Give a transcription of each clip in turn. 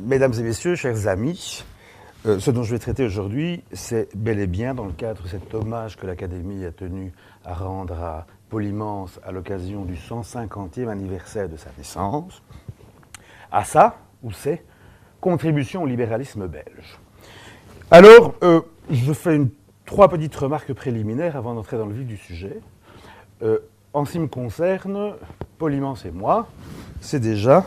Mesdames et messieurs, chers amis, ce dont je vais traiter aujourd'hui, c'est bel et bien dans le cadre de cet hommage que l'Académie a tenu à rendre à Polymance à l'occasion du 150e anniversaire de sa naissance, à ça, ou c'est, contribution au libéralisme belge. Alors, je fais trois petites remarques préliminaires avant d'entrer dans le vif du sujet. En ce qui me concerne, Polymance et moi, c'est déjà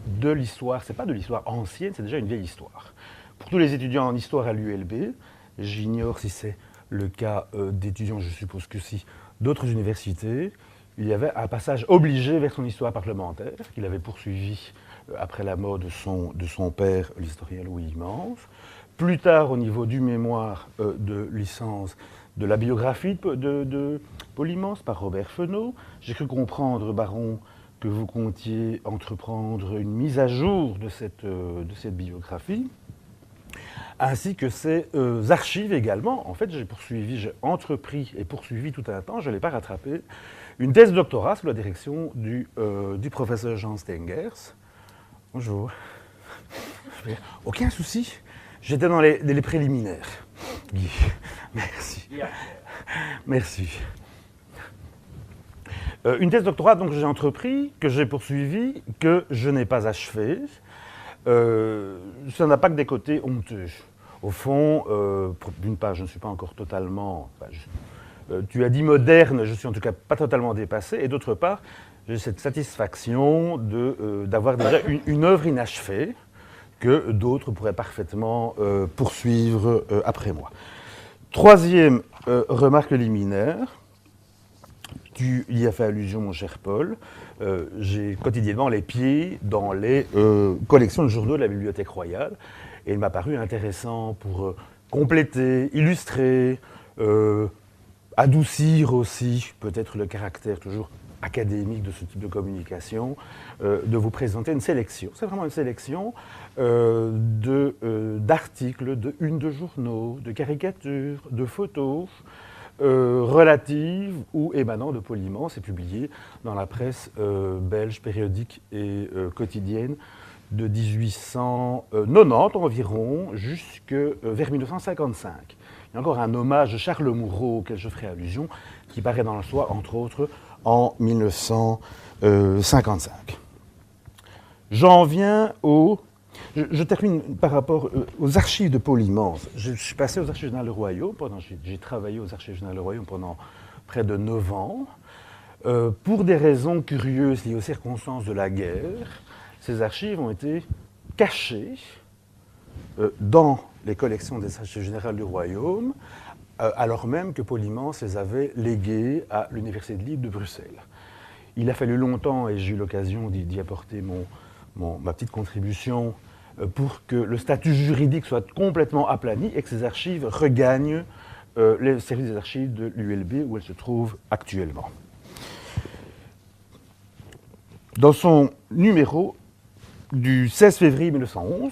de l'histoire, c'est pas de l'histoire ancienne, c'est déjà une vieille histoire. Pour tous les étudiants en histoire à l'ULB, j'ignore si c'est le cas d'étudiants, je suppose que si, d'autres universités, il y avait un passage obligé vers son histoire parlementaire, qu'il avait poursuivi après la mort de son père, l'historien Louis Immense. Plus tard, au niveau du mémoire de licence, de la biographie de Polymance par Robert Fenot, j'ai cru comprendre, baron, que vous comptiez entreprendre une mise à jour de cette biographie, ainsi que ces archives également. En fait, j'ai entrepris et poursuivi tout un temps, je ne l'ai pas rattrapé, une thèse de doctorat sous la direction du professeur Jean Stengers. Bonjour. Aucun souci, j'étais dans les préliminaires. Guy, merci. Merci. Une thèse de doctorat donc, que j'ai entrepris, que j'ai poursuivi, que je n'ai pas achevé. Ça n'a pas que des côtés honteux. Au fond, d'une part, je ne suis pas encore totalement... tu as dit moderne, je suis en tout cas pas totalement dépassé. Et d'autre part, j'ai cette satisfaction d'avoir déjà une œuvre inachevée que d'autres pourraient parfaitement poursuivre après moi. Troisième remarque liminaire. Tu y as fait allusion, mon cher Paul. J'ai quotidiennement les pieds dans les collections de journaux de la Bibliothèque royale. Et il m'a paru intéressant pour compléter, illustrer, adoucir aussi peut-être le caractère toujours académique de ce type de communication, de vous présenter une sélection. C'est vraiment une sélection d'articles, de journaux, de caricatures, de photos, relative ou émanant de Polymance et publié dans la presse belge périodique et quotidienne de 1890 environ jusque vers 1955. Il y a encore un hommage de Charles Moureau auquel je ferai allusion qui paraît dans le Soi, entre autres, en 1955. J'en viens Je termine par rapport aux archives de Polymance. Je suis passé aux archives générales du Royaume, j'ai travaillé aux archives générales du Royaume pendant près de 9 ans. Pour des raisons curieuses liées aux circonstances de la guerre, ces archives ont été cachées dans les collections des archives générales du Royaume, alors même que Polymance les avait léguées à l'Université de Libre de Bruxelles. Il a fallu longtemps, et j'ai eu l'occasion d'y apporter ma petite contribution, pour que le statut juridique soit complètement aplani et que ces archives regagnent les services des archives de l'ULB où elles se trouvent actuellement. Dans son numéro du 16 février 1911,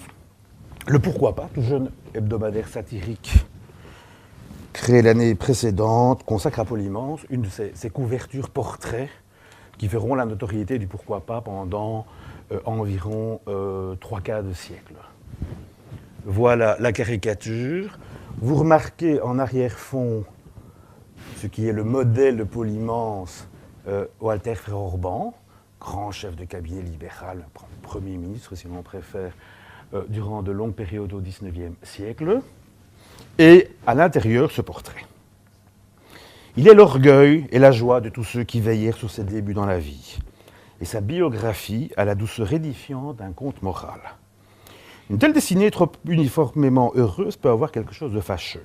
le Pourquoi pas, tout jeune hebdomadaire satirique créé l'année précédente, consacre à Polymance une de ses couvertures portraits qui feront la notoriété du Pourquoi pas pendant environ 3/4 de siècle. Voilà la caricature. Vous remarquez en arrière-fond ce qui est le modèle de Polymance, Walter Frère-Orban, grand chef de cabinet libéral, Premier ministre si l'on préfère, durant de longues périodes au XIXe siècle. Et à l'intérieur, ce portrait. Il est l'orgueil et la joie de tous ceux qui veillèrent sur ses débuts dans la vie. Et sa biographie a la douceur édifiante d'un conte moral. Une telle dessinée trop uniformément heureuse peut avoir quelque chose de fâcheux.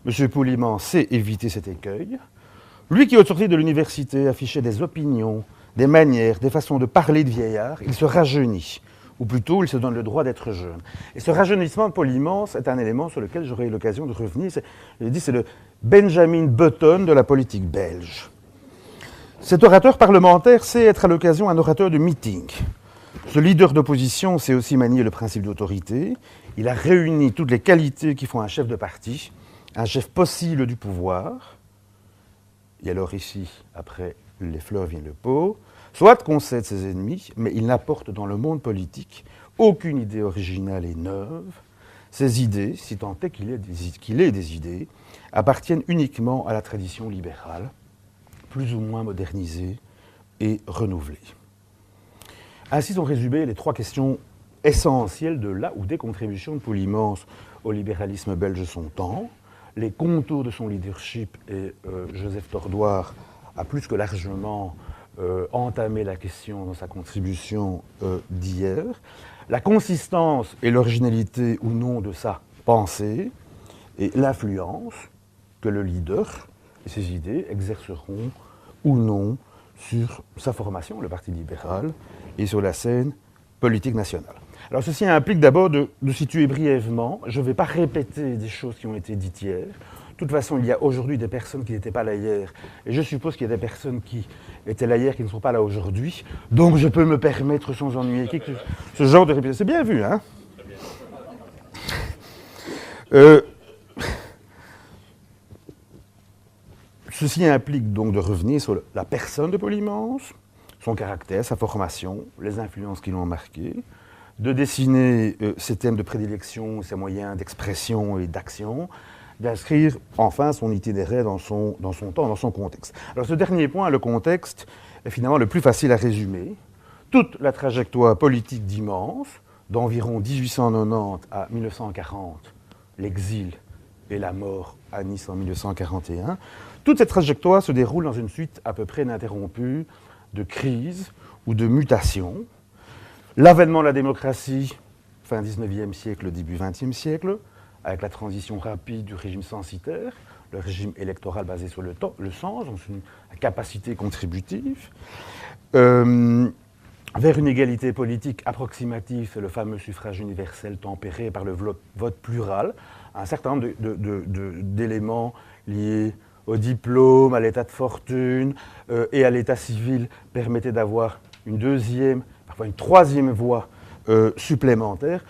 M. Polymance sait éviter cet écueil. Lui qui, au sortir de l'université, affichait des opinions, des manières, des façons de parler de vieillard, il se rajeunit. Ou plutôt, il se donne le droit d'être jeune. Et ce rajeunissement de Polymance est un élément sur lequel j'aurai eu l'occasion de revenir. C'est le Benjamin Button de la politique belge. Cet orateur parlementaire sait être à l'occasion un orateur de meeting. Ce leader d'opposition sait aussi manier le principe d'autorité. Il a réuni toutes les qualités qui font un chef de parti, un chef possible du pouvoir. Et alors ici, après les fleurs vient le pot. Soit qu'on cède ses ennemis, mais il n'apporte dans le monde politique aucune idée originale et neuve. Ces idées, si tant est qu'il ait des idées, appartiennent uniquement à la tradition libérale, plus ou moins modernisée et renouvelée. Ainsi sont résumées les trois questions essentielles de la ou des contributions de Polymans au libéralisme belge de son temps, les contours de son leadership, et Joseph Tordoire a plus que largement entamé la question dans sa contribution d'hier, la consistance et l'originalité ou non de sa pensée, et l'influence que le leader et ses idées exerceront ou non sur sa formation, le Parti libéral, et sur la scène politique nationale. Alors ceci implique d'abord de situer brièvement, je ne vais pas répéter des choses qui ont été dites hier. De toute façon, il y a aujourd'hui des personnes qui n'étaient pas là hier, et je suppose qu'il y a des personnes qui étaient là hier qui ne sont pas là aujourd'hui, donc je peux me permettre sans ennuyer ce genre de répétition. C'est bien vu, hein? Ceci implique donc de revenir sur la personne de Polymans, son caractère, sa formation, les influences qui l'ont marqué, de dessiner ses thèmes de prédilection, ses moyens d'expression et d'action, d'inscrire enfin son itinéraire dans son temps, dans son contexte. Alors ce dernier point, le contexte, est finalement le plus facile à résumer. Toute la trajectoire politique d'Immense, d'environ 1890 à 1940, l'exil et la mort à Nice en 1941, toute cette trajectoire se déroule dans une suite à peu près ininterrompue de crises ou de mutations. L'avènement de la démocratie, fin 19e siècle, début 20e siècle, avec la transition rapide du régime censitaire, le régime électoral basé sur le sens, donc une capacité contributive, vers une égalité politique approximative, c'est le fameux suffrage universel tempéré par le vote plural, un certain nombre d'éléments liés au diplôme, à l'état de fortune et à l'état civil permettaient d'avoir une deuxième, parfois une troisième voie supplémentaire.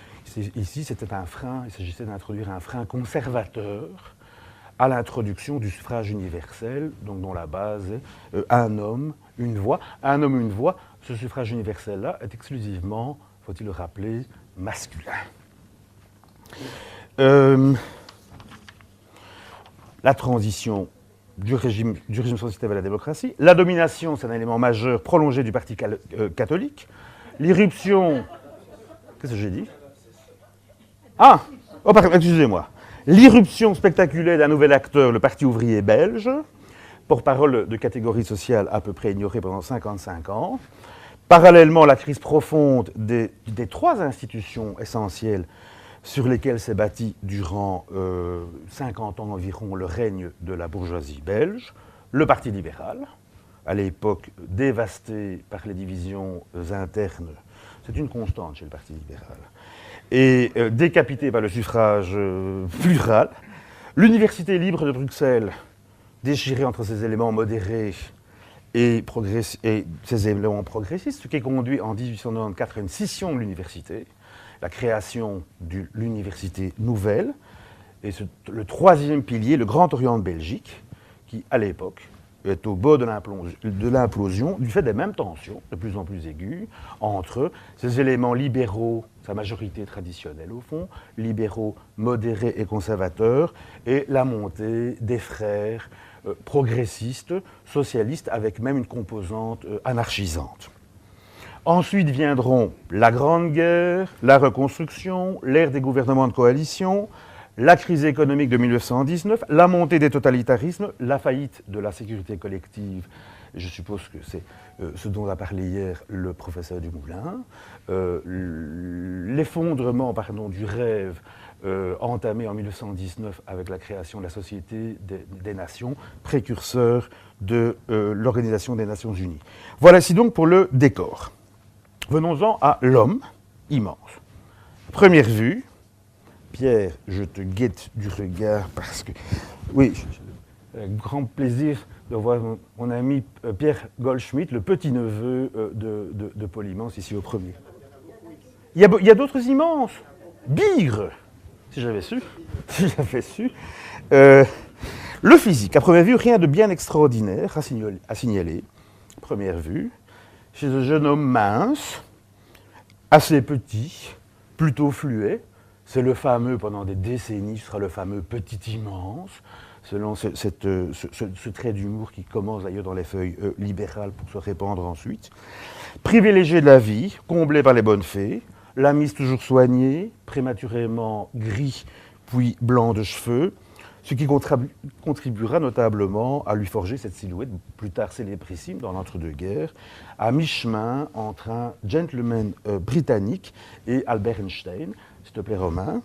Ici, c'était un frein, il s'agissait d'introduire un frein conservateur à l'introduction du suffrage universel, donc dont la base est un homme, une voix. Un homme, une voix, ce suffrage universel-là est exclusivement, faut-il le rappeler, masculin. La transition du régime censitaire à la démocratie, la domination, c'est un élément majeur prolongé du Parti catholique, l'irruption... Qu'est-ce que j'ai dit? Ah, oh, pardon, excusez-moi. L'irruption spectaculaire d'un nouvel acteur, le Parti ouvrier belge, porte-parole de catégories sociales à peu près ignorées pendant 55 ans. Parallèlement, la crise profonde des trois institutions essentielles sur lesquelles s'est bâti durant 50 ans environ le règne de la bourgeoisie belge, le Parti libéral, à l'époque dévasté par les divisions internes, c'est une constante chez le Parti libéral, et décapité par le suffrage plural, l'Université libre de Bruxelles, déchirée entre ses éléments modérés et ses éléments progressistes, ce qui conduit en 1894 à une scission de l'université, la création de l'université nouvelle, et le troisième pilier, le Grand Orient de Belgique, qui, à l'époque, est au bord de l'implosion du fait des mêmes tensions, de plus en plus aiguës, entre ces éléments libéraux, sa majorité traditionnelle au fond, libéraux, modérés et conservateurs, et la montée des frères progressistes, socialistes, avec même une composante anarchisante. Ensuite viendront la Grande Guerre, la Reconstruction, l'ère des gouvernements de coalition, la crise économique de 1919, la montée des totalitarismes, la faillite de la sécurité collective, je suppose que c'est ce dont a parlé hier le professeur Dumoulin, l'effondrement du rêve entamé en 1919 avec la création de la Société des Nations, précurseur de l'Organisation des Nations Unies. Voilà ici donc pour le décor. Venons-en à l'homme immense. Première vue, Pierre, je te guette du regard parce que... Oui, j'ai grand plaisir de voir mon ami Pierre Goldschmidt, le petit-neveu de Polymans, ici au premier. Il y a d'autres immenses. Bigre, si j'avais su. Le physique, à première vue, rien de bien extraordinaire à signaler. Première vue, chez un jeune homme mince, assez petit, plutôt fluet. C'est le fameux, pendant des décennies, ce sera le fameux petit immense, selon ce trait d'humour qui commence d'ailleurs dans les feuilles libérales pour se répandre ensuite. Privilégié de la vie, comblé par les bonnes fées, la mise toujours soignée, prématurément gris puis blanc de cheveux, ce qui contribuera notablement à lui forger cette silhouette, plus tard célébrissime dans l'entre-deux-guerres, à mi-chemin entre un gentleman britannique et Albert Einstein. S'il te plaît, Romain.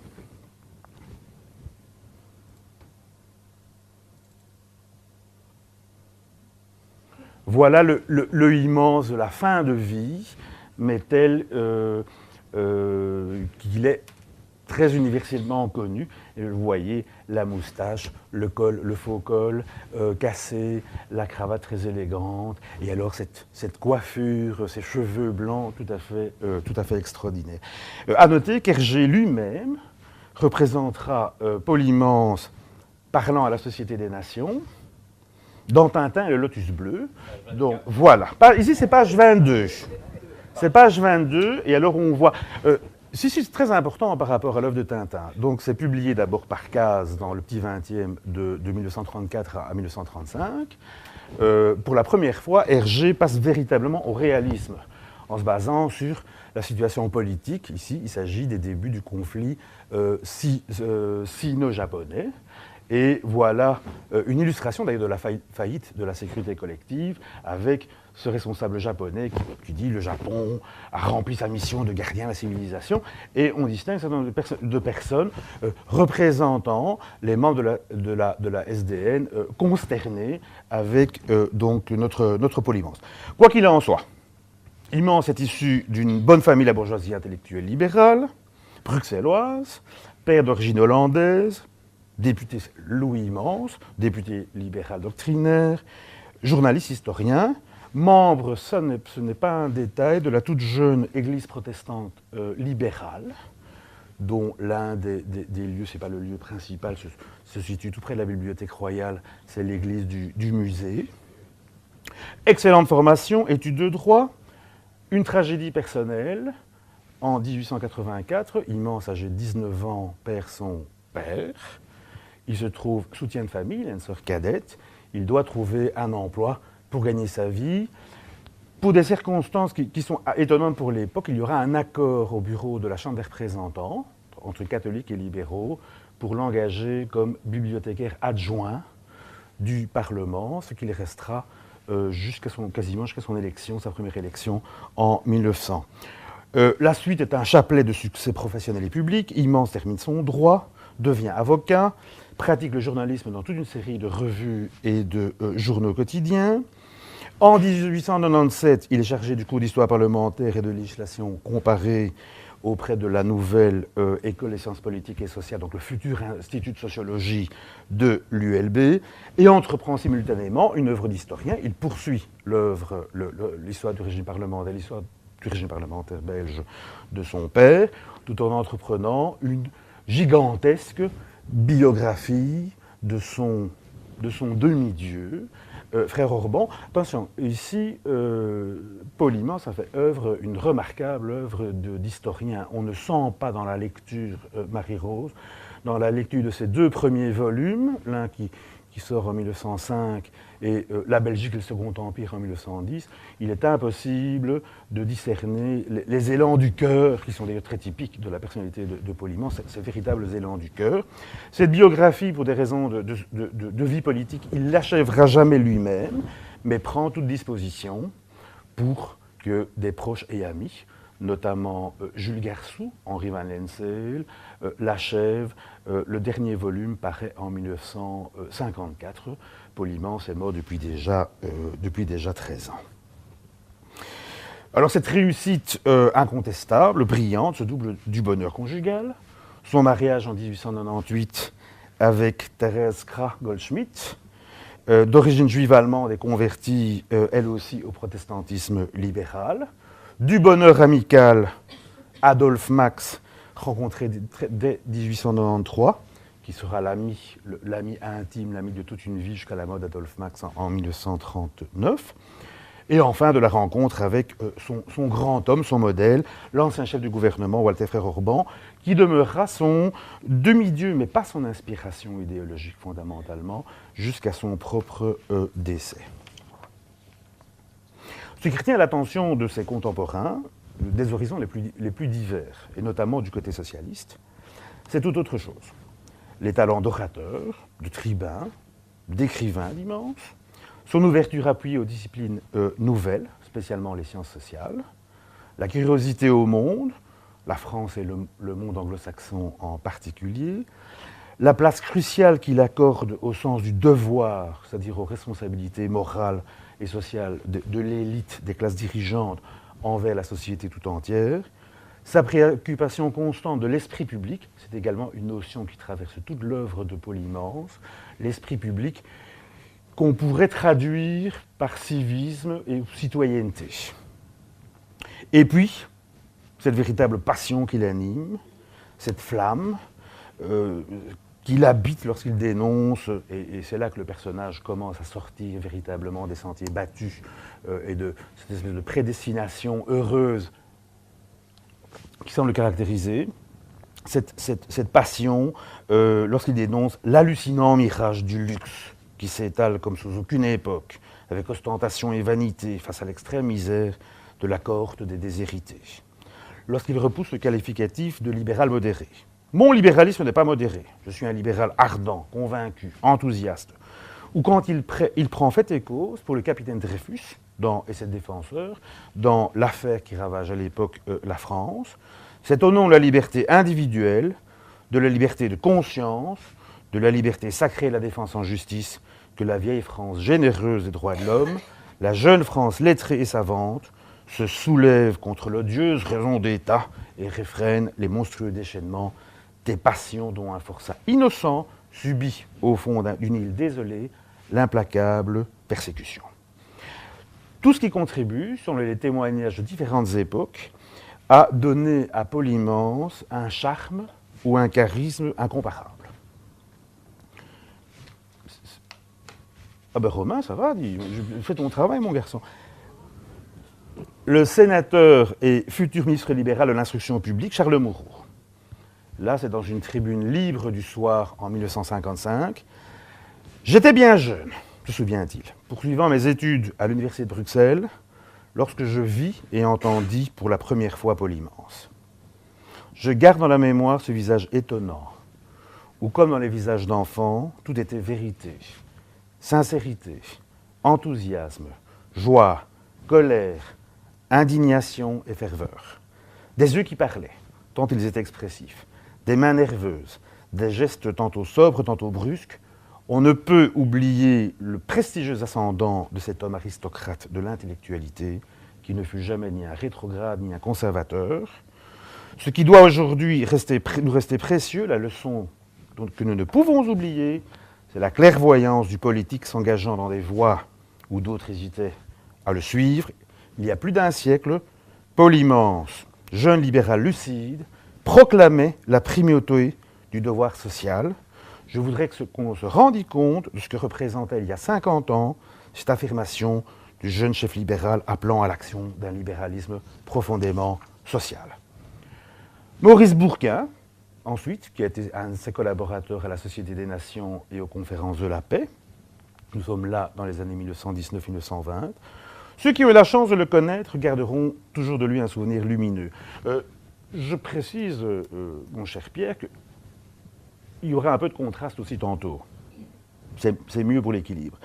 Voilà le immense de la fin de vie, mais tel qu'il est très universellement connu. Et vous voyez la moustache, le col, le faux col cassé, la cravate très élégante, et alors cette coiffure, ces cheveux blancs tout à fait extraordinaires. À noter qu'Hergé lui-même représentera Paul Immense parlant à la Société des Nations, dans Tintin et le Lotus Bleu. Donc voilà. Ici, c'est page 22. C'est page 22, et alors on voit... c'est très important par rapport à l'œuvre de Tintin. Donc c'est publié d'abord par Case dans le petit 20e de 1934 à 1935. Pour la première fois, Hergé passe véritablement au réalisme, en se basant sur la situation politique. Ici, il s'agit des débuts du conflit sino-japonais. Et voilà une illustration d'ailleurs de la faillite de la sécurité collective avec ce responsable japonais qui dit « le Japon a rempli sa mission de gardien de la civilisation » et on distingue un certain nombre de personnes représentant les membres de la SDN consternés avec donc notre Paul Immense. Quoi qu'il en soit, Immense est issu d'une bonne famille de la bourgeoisie intellectuelle libérale, bruxelloise, père d'origine hollandaise, député Louis Immense, député libéral doctrinaire, journaliste historien, membre, ce n'est pas un détail, de la toute jeune église protestante libérale, dont l'un des lieux, ce n'est pas le lieu principal, se situe tout près de la bibliothèque royale, c'est l'église du musée. Excellente formation, études de droit, une tragédie personnelle. En 1884, Immense, âgé de 19 ans, perd son père. Il se trouve soutien de famille, il a une sœur cadette. Il doit trouver un emploi pour gagner sa vie. Pour des circonstances qui sont étonnantes pour l'époque, il y aura un accord au bureau de la Chambre des représentants, entre catholiques et libéraux, pour l'engager comme bibliothécaire adjoint du Parlement, ce qu'il restera quasiment jusqu'à son élection, sa première élection en 1900. La suite est un chapelet de succès professionnel et public. Immense termine son droit, devient avocat, pratique le journalisme dans toute une série de revues et de journaux quotidiens. En 1897, il est chargé du cours d'histoire parlementaire et de législation comparée auprès de la nouvelle École des sciences politiques et sociales, donc le futur institut de sociologie de l'ULB, et entreprend simultanément une œuvre d'historien. Il poursuit l'histoire du régime parlementaire, l'histoire du régime parlementaire belge de son père, tout en entreprenant une gigantesque biographie de son demi-dieu, Frère Orban. Attention, ici, Paul Immense a fait une remarquable œuvre d'historien. On ne sent pas dans la lecture Marie-Rose, dans la lecture de ses deux premiers volumes, l'un qui sort en 1905 et La Belgique et le Second Empire en 1910, il est impossible de discerner les élans du cœur, qui sont d'ailleurs très typiques de la personnalité de Paul Immense, ces véritables élans du cœur. Cette biographie, pour des raisons de vie politique, il ne l'achèvera jamais lui-même, mais prend toute disposition pour que des proches et amis, notamment Jules Garsou, Henri Van Lensel, l'achèvent. Le dernier volume paraît en 1954. Paul Immense est mort depuis déjà 13 ans. Alors cette réussite incontestable, brillante, se double du bonheur conjugal. Son mariage en 1898 avec Thérèse Krah-Goldschmidt, d'origine juive allemande et convertie elle aussi au protestantisme libéral. Du bonheur amical, Adolphe Max, rencontré dès 1893, qui sera l'ami intime, l'ami de toute une vie jusqu'à la mort d'Adolphe Max en 1939. Et enfin, de la rencontre avec son grand homme, son modèle, l'ancien chef du gouvernement, Walter Frère-Orban, qui demeurera son demi-dieu, mais pas son inspiration idéologique fondamentalement, jusqu'à son propre décès. Ce qui retient l'attention de ses contemporains, des horizons les plus divers, et notamment du côté socialiste, c'est tout autre chose. Les talents d'orateur, de tribun, d'écrivain d'immense, son ouverture appuyée aux disciplines nouvelles, spécialement les sciences sociales, la curiosité au monde, la France et le monde anglo-saxon en particulier, la place cruciale qu'il accorde au sens du devoir, c'est-à-dire aux responsabilités morales et sociales de l'élite des classes dirigeantes envers la société tout entière, sa préoccupation constante de l'esprit public, c'est également une notion qui traverse toute l'œuvre de Polymance, l'esprit public qu'on pourrait traduire par civisme et citoyenneté. Et puis, cette véritable passion qui l'anime, cette flamme qu'il habite lorsqu'il dénonce, et c'est là que le personnage commence à sortir véritablement des sentiers battus et de cette espèce de prédestination heureuse qui semble le caractériser, cette passion lorsqu'il dénonce l'hallucinant mirage du luxe qui s'étale comme sous aucune époque, avec ostentation et vanité face à l'extrême misère de la cohorte des déshérités. Lorsqu'il repousse le qualificatif de libéral modéré. Mon libéralisme n'est pas modéré. Je suis un libéral ardent, convaincu, enthousiaste. Ou quand il prend fait et cause pour le capitaine Dreyfus et ses défenseurs dans l'affaire qui ravage à l'époque la France. C'est au nom de la liberté individuelle, de la liberté de conscience, de la liberté sacrée et la défense en justice que la vieille France généreuse des droits de l'homme, la jeune France lettrée et savante, se soulève contre l'odieuse raison d'État et réfrène les monstrueux déchaînements des passions dont un forçat innocent subit au fond d'une île désolée l'implacable persécution. Tout ce qui contribue, selon les témoignages de différentes époques, à donner à Polymance un charme ou un charisme incomparable. Ah ben Romain, ça va, dit, fais ton travail mon garçon. Le sénateur et futur ministre libéral de l'instruction publique, Charles Moreau. Là, c'est dans une tribune libre du soir en 1955. J'étais bien jeune, se souvient-il, poursuivant mes études à l'université de Bruxelles, lorsque je vis et entendis pour la première fois Polymance. Je garde dans la mémoire ce visage étonnant, où comme dans les visages d'enfants, tout était vérité, sincérité, enthousiasme, joie, colère, indignation et ferveur. Des yeux qui parlaient, tant ils étaient expressifs, des mains nerveuses, des gestes tantôt sobres, tantôt brusques. On ne peut oublier le prestigieux ascendant de cet homme aristocrate de l'intellectualité, qui ne fut jamais ni un rétrograde ni un conservateur. Ce qui doit aujourd'hui nous rester précieux, la leçon que nous ne pouvons oublier, c'est la clairvoyance du politique s'engageant dans des voies où d'autres hésitaient à le suivre. Il y a plus d'un siècle, Polymance, jeune libéral lucide, proclamait la primauté du devoir social. Je voudrais qu'on se rendît compte de ce que représentait il y a 50 ans cette affirmation du jeune chef libéral appelant à l'action d'un libéralisme profondément social. Maurice Bourquin, ensuite, qui a été un de ses collaborateurs à la Société des Nations et aux conférences de la paix. Nous sommes là dans les années 1919-1920. Ceux qui ont eu la chance de le connaître garderont toujours de lui un souvenir lumineux. Je précise, mon cher Pierre, qu'il y aura un peu de contraste aussi tantôt. C'est mieux pour l'équilibre.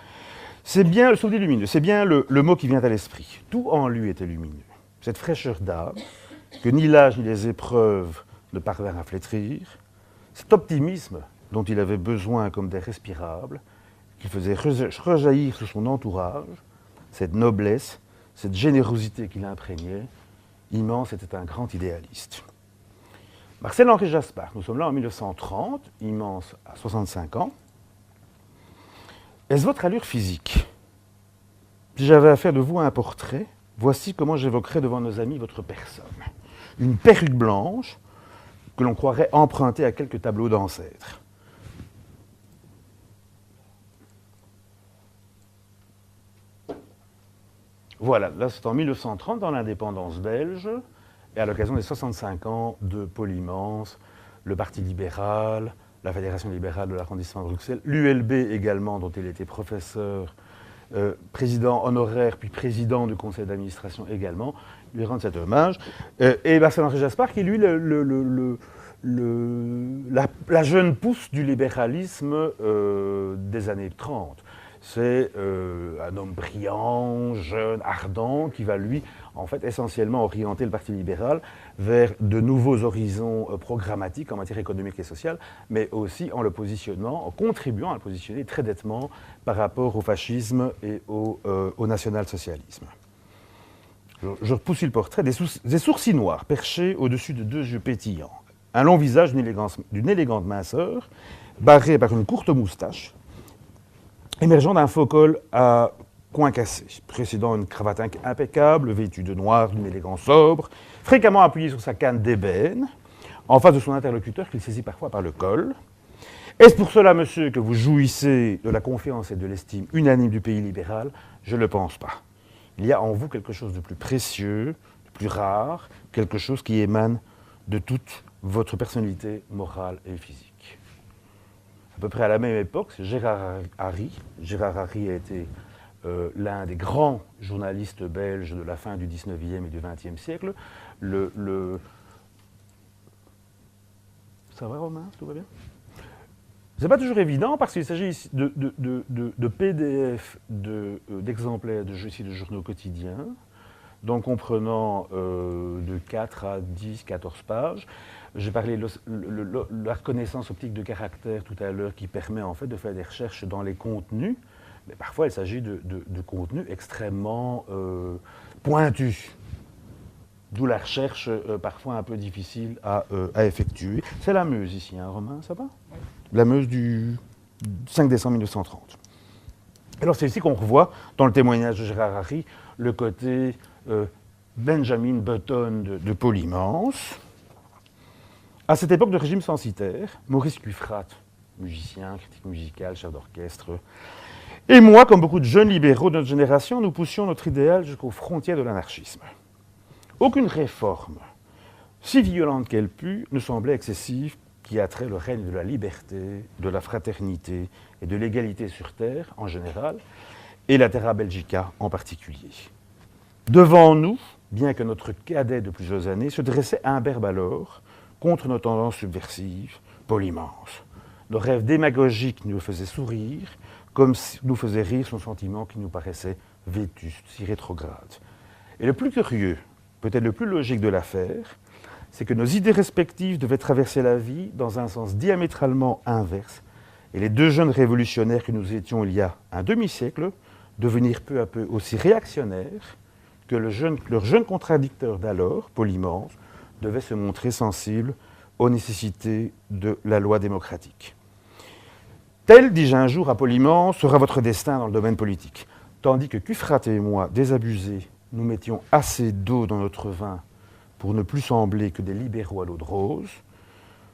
C'est bien, le souvenir lumineux, c'est bien le mot qui vient à l'esprit. Tout en lui était lumineux. Cette fraîcheur d'âme, que ni l'âge ni les épreuves ne parvinrent à flétrir, cet optimisme dont il avait besoin comme d'air respirable, qu'il faisait rejaillir sur son entourage, cette noblesse, cette générosité qu'il imprégnait, immense, était un grand idéaliste. Marcel-Henri Jaspard, nous sommes là en 1930, immense à 65 ans. Est-ce votre allure physique? Si j'avais à faire de vous un portrait, voici comment j'évoquerais devant nos amis votre personne. Une perruque blanche que l'on croirait empruntée à quelques tableaux d'ancêtres. Voilà, là c'est en 1930 dans l'indépendance belge, et à l'occasion des 65 ans de Paul Immense, le Parti libéral, la Fédération libérale de l'arrondissement de Bruxelles, l'ULB également, dont il était professeur, président honoraire, puis président du conseil d'administration également, lui rendre cet hommage. Et Marcel-André Jaspard, qui est lui la jeune pousse du libéralisme des années 30. C'est un homme brillant, jeune, ardent, qui va, lui, en fait, essentiellement orienter le Parti libéral vers de nouveaux horizons programmatiques en matière économique et sociale, mais aussi en le positionnant, en contribuant à le positionner très nettement par rapport au fascisme et au national-socialisme. Je repousse le portrait, des sourcils noirs perchés au-dessus de deux yeux pétillants, un long visage d'une élégante minceur, barré par une courte moustache, émergeant d'un faux col à coin cassé, précédant une cravate impeccable, vêtue de noir, d'une élégance sobre, fréquemment appuyé sur sa canne d'ébène, en face de son interlocuteur qu'il saisit parfois par le col. Est-ce pour cela, monsieur, que vous jouissez de la confiance et de l'estime unanime du pays libéral? Je ne le pense pas. Il y a en vous quelque chose de plus précieux, de plus rare, quelque chose qui émane de toute votre personnalité morale et physique. À peu près à la même époque, c'est Gérard Harry. Gérard Harry a été l'un des grands journalistes belges de la fin du 19e et du 20e siècle. Ça va, Romain? Tout va bien? Ce n'est pas toujours évident parce qu'il s'agit de PDF, d'exemplaires de journaux quotidiens, donc comprenant de 4 à 10, 14 pages. J'ai parlé de la reconnaissance optique de caractère tout à l'heure qui permet en fait de faire des recherches dans les contenus, mais parfois il s'agit de contenus extrêmement pointus, d'où la recherche parfois un peu difficile à effectuer. C'est la Meuse ici, hein, Romain, ça va? Oui. La Meuse du 5 décembre 1930. Alors c'est ici qu'on revoit, dans le témoignage de Gérard Harry, le côté Benjamin Button de Paul Immense. À cette époque de régime censitaire, Maurice Cuffrat, musicien, critique musical, chef d'orchestre, et moi, comme beaucoup de jeunes libéraux de notre génération, nous poussions notre idéal jusqu'aux frontières de l'anarchisme. Aucune réforme, si violente qu'elle pût, ne semblait excessive qui a trait le règne de la liberté, de la fraternité et de l'égalité sur terre en général, et la Terra Belgica en particulier. Devant nous, bien que notre cadet de plusieurs années, se dressait Humbert Ballor contre nos tendances subversives, Paul Immense. Nos rêves démagogiques nous faisaient sourire, comme nous faisait rire son sentiment qui nous paraissait vétuste, si rétrograde. Et le plus curieux, peut-être le plus logique de l'affaire, c'est que nos idées respectives devaient traverser la vie dans un sens diamétralement inverse, et les deux jeunes révolutionnaires que nous étions il y a un demi-siècle devenir peu à peu aussi réactionnaires que leur jeune contradicteur d'alors, Paul Immense, devait se montrer sensible aux nécessités de la loi démocratique. Tel, dis-je un jour à Paul Immense, sera votre destin dans le domaine politique. Tandis que Cuffrat et moi, désabusés, nous mettions assez d'eau dans notre vin pour ne plus sembler que des libéraux à l'eau de rose,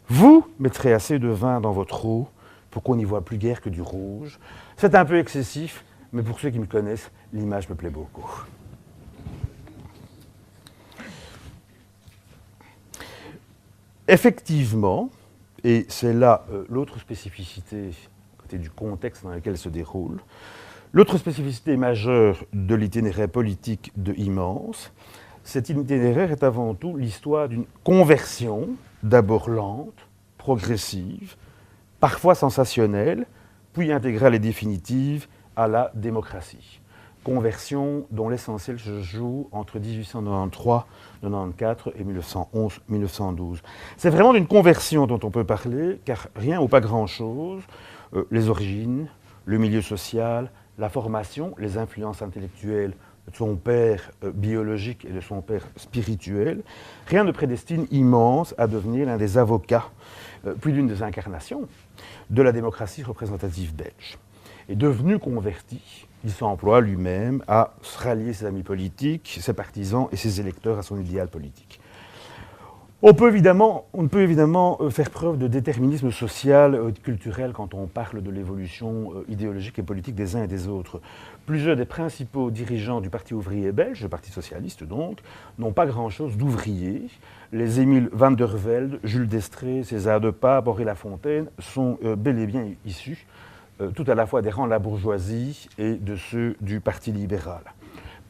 vous mettrez assez de vin dans votre eau pour qu'on n'y voit plus guère que du rouge. C'est un peu excessif, mais pour ceux qui me connaissent, l'image me plaît beaucoup. Effectivement, et c'est là l'autre spécificité, côté du contexte dans lequel se déroule, l'autre spécificité majeure de l'itinéraire politique de Immense, cet itinéraire est avant tout l'histoire d'une conversion, d'abord lente, progressive, parfois sensationnelle, puis intégrale et définitive à la démocratie. Conversion dont l'essentiel se joue entre 1893, 1894 et 1911, 1912. C'est vraiment d'une conversion dont on peut parler, car rien ou pas grand-chose, les origines, le milieu social, la formation, les influences intellectuelles de son père biologique et de son père spirituel, rien ne prédestine Immense à devenir l'un des avocats, puis l'une des incarnations de la démocratie représentative belge. Et devenu converti, il s'emploie lui-même à se rallier ses amis politiques, ses partisans et ses électeurs à son idéal politique. On ne peut évidemment faire preuve de déterminisme social, culturel quand on parle de l'évolution idéologique et politique des uns et des autres. Plusieurs des principaux dirigeants du Parti ouvrier belge, le Parti socialiste donc, n'ont pas grand-chose d'ouvriers. Les Émile van der Velde, Jules Destrée, César de Pape, Henri Lafontaine sont bel et bien issus tout à la fois des rangs de la bourgeoisie et de ceux du Parti libéral.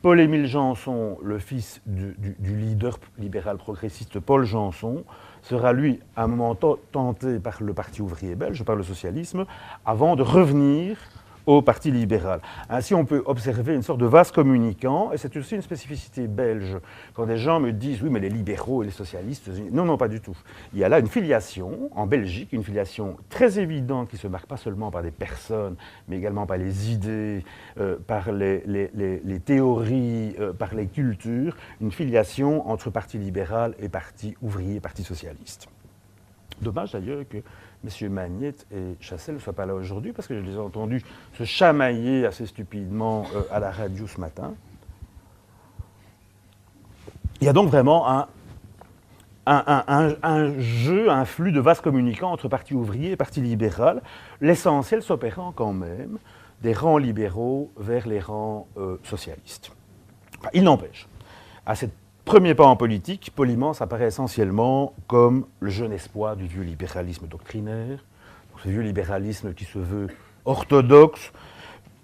Paul-Émile Janson, le fils du leader libéral progressiste Paul Janson, sera lui à un moment tenté par le Parti ouvrier belge, par le socialisme, avant de revenir au Parti libéral. Ainsi, on peut observer une sorte de vase communicant, et c'est aussi une spécificité belge. Quand des gens me disent « oui, mais les libéraux et les socialistes… » Non, non, pas du tout. Il y a là une filiation, en Belgique, une filiation très évidente qui se marque pas seulement par des personnes, mais également par les idées, par les théories, par les cultures, une filiation entre Parti libéral et Parti ouvrier, Parti socialiste. Dommage d'ailleurs que M. Magnette et Chassel ne soient pas là aujourd'hui, parce que je les ai entendus se chamailler assez stupidement à la radio ce matin. Il y a donc vraiment un jeu, un flux de vases communicants entre Parti ouvrier et Parti libéral, l'essentiel s'opérant quand même des rangs libéraux vers les rangs socialistes. Enfin, il n'empêche, à cette premier pas en politique, Polymance apparaît essentiellement comme le jeune espoir du vieux libéralisme doctrinaire, ce vieux libéralisme qui se veut orthodoxe,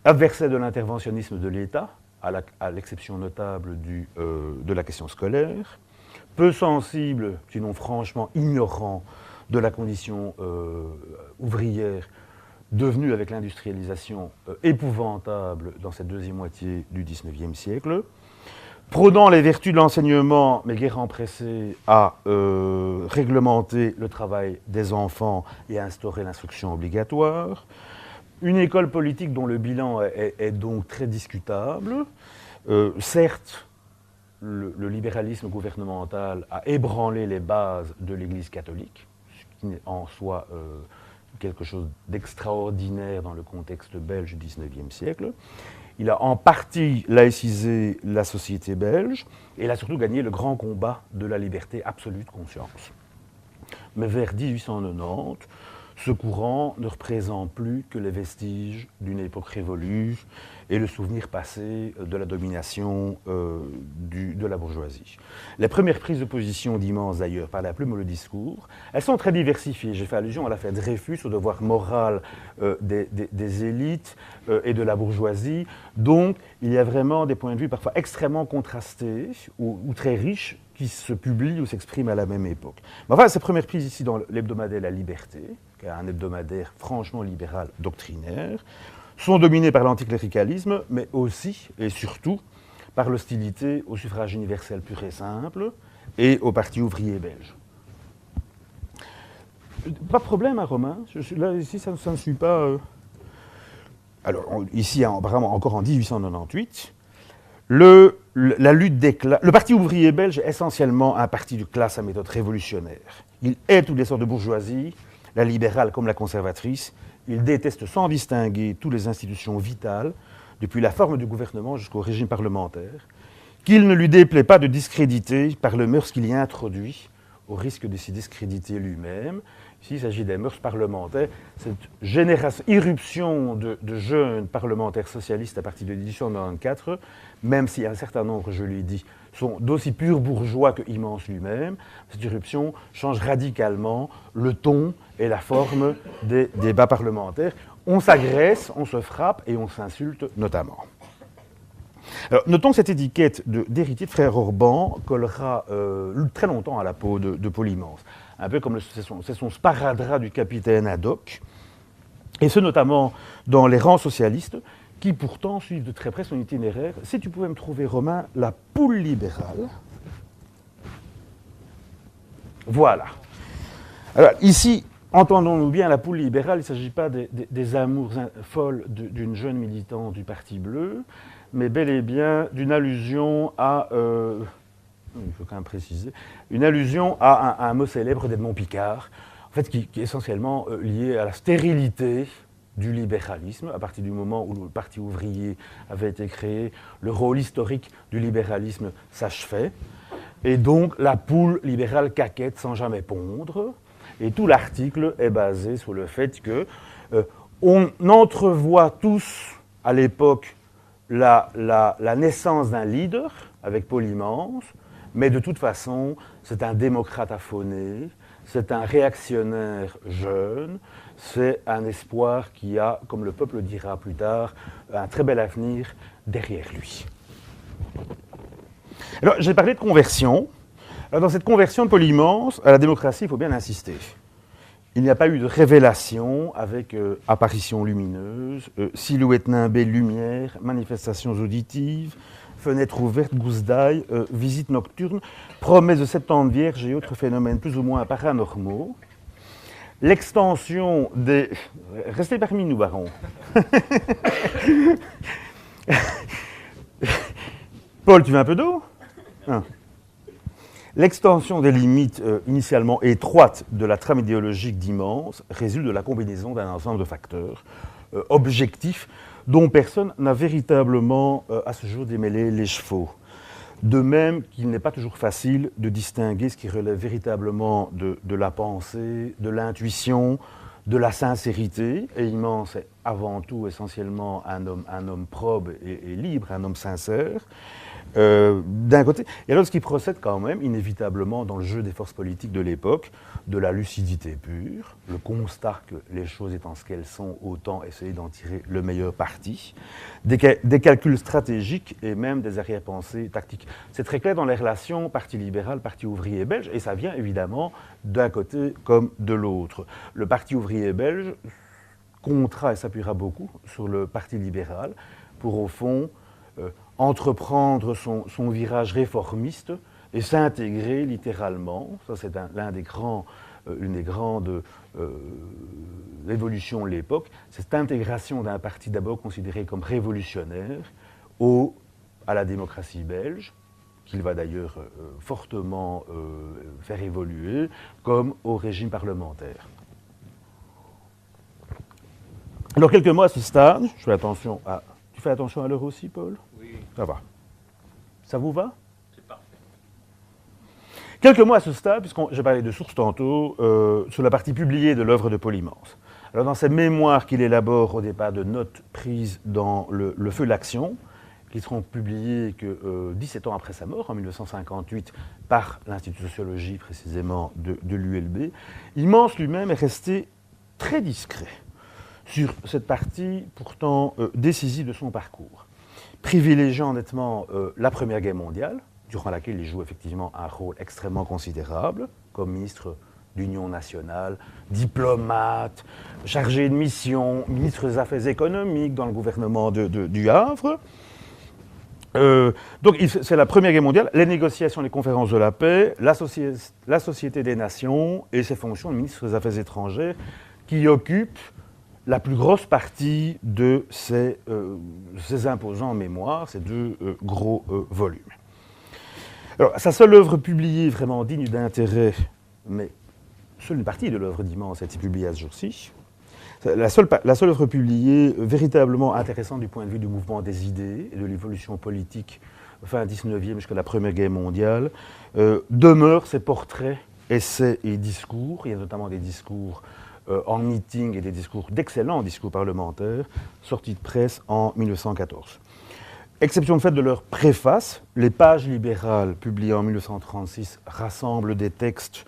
adversaire de l'interventionnisme de l'État, à l'exception notable de la question scolaire, peu sensible, sinon franchement ignorant de la condition ouvrière, devenue avec l'industrialisation épouvantable dans cette deuxième moitié du XIXe siècle, prônant les vertus de l'enseignement, mais guère empressé à réglementer le travail des enfants et à instaurer l'instruction obligatoire. Une école politique dont le bilan est donc très discutable. Certes, le libéralisme gouvernemental a ébranlé les bases de l'Église catholique, ce qui est en soi quelque chose d'extraordinaire dans le contexte belge du XIXe siècle. Il a en partie laïcisé la société belge et il a surtout gagné le grand combat de la liberté absolue de conscience. Mais vers 1890, ce courant ne représente plus que les vestiges d'une époque révolue et le souvenir passé de la domination de la bourgeoisie. Les premières prises de position d'Immense, d'ailleurs, par la plume ou le discours, elles sont très diversifiées. J'ai fait allusion à l'affaire Dreyfus, au devoir moral des élites et de la bourgeoisie. Donc, il y a vraiment des points de vue parfois extrêmement contrastés ou très riches qui se publient ou s'expriment à la même époque. Mais enfin, ces premières prises ici dans l'hebdomadaire La Liberté, qui est un hebdomadaire franchement libéral doctrinaire, sont dominées par l'anticléricalisme, mais aussi et surtout par l'hostilité au suffrage universel pur et simple et au Parti ouvrier belge. Pas de problème, hein, Romain. Là, ici, ça ne suit pas. Alors, ici, vraiment, encore en 1898, la lutte des classes. Le Parti ouvrier belge est essentiellement un parti de classe à méthode révolutionnaire. Il hait toutes les sortes de bourgeoisie, la libérale comme la conservatrice. Il déteste sans distinguer toutes les institutions vitales, depuis la forme du gouvernement jusqu'au régime parlementaire, qu'il ne lui déplaît pas de discréditer par le mœurs qu'il y a introduit, au risque de s'y discréditer lui-même. Ici, il s'agit des mœurs parlementaires. Cette irruption de jeunes parlementaires socialistes à partir de 1894, même si un certain nombre, je l'ai dit, sont d'aussi purs bourgeois que Immense lui-même, cette irruption change radicalement le ton et la forme des débats parlementaires. On s'agresse, on se frappe et on s'insulte notamment. Alors, notons que cette étiquette d'héritier de frère Orban collera très longtemps à la peau de Polymance. Un peu comme c'est son sparadrap du capitaine Haddock, et ce notamment dans les rangs socialistes, qui pourtant suivent de très près son itinéraire. Si tu pouvais me trouver, Romain, la poule libérale. Voilà. Alors, ici, entendons-nous bien, la poule libérale, il ne s'agit pas des amours folles d'une jeune militante du Parti bleu, mais bel et bien d'une allusion à, il faut quand même préciser, une allusion à un mot célèbre d'Edmond Picard, en fait, qui est essentiellement lié à la stérilité du libéralisme. À partir du moment où le Parti ouvrier avait été créé, le rôle historique du libéralisme s'achevait. Et donc, la poule libérale caquette sans jamais pondre. Et tout l'article est basé sur le fait que on entrevoit tous, à l'époque, la naissance d'un leader, avec Polymance, mais de toute façon, c'est un démocrate affolé, c'est un réactionnaire jeune, c'est un espoir qui a, comme le peuple dira plus tard, un très bel avenir derrière lui. Alors, j'ai parlé de conversion. Alors, dans cette conversion de Polymance à la démocratie, il faut bien insister. Il n'y a pas eu de révélation avec apparition lumineuse, silhouette nimbée, lumière, manifestations auditives, fenêtres ouvertes, gousses d'ail, visites nocturnes, promesses de 70 vierges et autres phénomènes plus ou moins paranormaux. L'extension des... Restez parmi nous, baron. Paul, tu veux un peu d'eau ? L'extension des limites initialement étroites de la trame idéologique d'Immense résulte de la combinaison d'un ensemble de facteurs objectifs dont personne n'a véritablement à ce jour démêlé les chevaux. De même qu'il n'est pas toujours facile de distinguer ce qui relève véritablement de la pensée, de l'intuition, de la sincérité. Et Immense est avant tout essentiellement un homme probe et libre, un homme sincère. D'un côté, et alors ce qui procède quand même inévitablement dans le jeu des forces politiques de l'époque, de la lucidité pure, le constat que les choses étant ce qu'elles sont, autant essayer d'en tirer le meilleur parti, des calculs stratégiques et même des arrière-pensées tactiques. C'est très clair dans les relations Parti libéral, Parti ouvrier belge, et ça vient évidemment d'un côté comme de l'autre. Le Parti ouvrier belge comptera et s'appuiera beaucoup sur le Parti libéral pour, au fond, entreprendre son virage réformiste et s'intégrer littéralement. Ça, c'est une des grandes évolutions de l'époque. Cette intégration d'un parti d'abord considéré comme révolutionnaire à la démocratie belge, qu'il va d'ailleurs fortement faire évoluer, comme au régime parlementaire. Alors, quelques mots à ce stade. Je fais attention à... Tu fais attention à l'heure aussi, Paul ? Oui. Ça va. Ça vous va ? C'est parfait. Quelques mots à ce stade, puisque j'ai parlé de sources tantôt, sur la partie publiée de l'œuvre de Polymance. Alors, dans ces mémoires qu'il élabore au départ de notes prises dans le feu de l'action, qui seront publiées que 17 ans après sa mort, en 1958, par l'Institut de sociologie précisément de l'ULB, Immense lui-même est resté très discret sur cette partie pourtant décisive de son parcours, privilégiant nettement la Première Guerre mondiale, durant laquelle il joue effectivement un rôle extrêmement considérable, comme ministre d'Union nationale, diplomate, chargé de mission, ministre des Affaires économiques dans le gouvernement du Havre. Donc c'est la Première Guerre mondiale, les négociations, les conférences de la paix, la Société des Nations et ses fonctions de ministre des Affaires étrangères qui occupent la plus grosse partie de ces imposants mémoires, ces deux gros volumes. Alors, sa seule œuvre publiée vraiment digne d'intérêt, mais seule une partie de l'œuvre d'Immense a été publiée à ce jour-ci. La seule œuvre publiée véritablement intéressante du point de vue du mouvement des idées et de l'évolution politique fin 19e jusqu'à la Première Guerre mondiale, demeurent ses portraits, essais et discours. Il y a notamment des discours en meeting et d'excellents discours parlementaires sortis de presse en 1914. Exception faite de leur préface, les pages libérales publiées en 1936 rassemblent des textes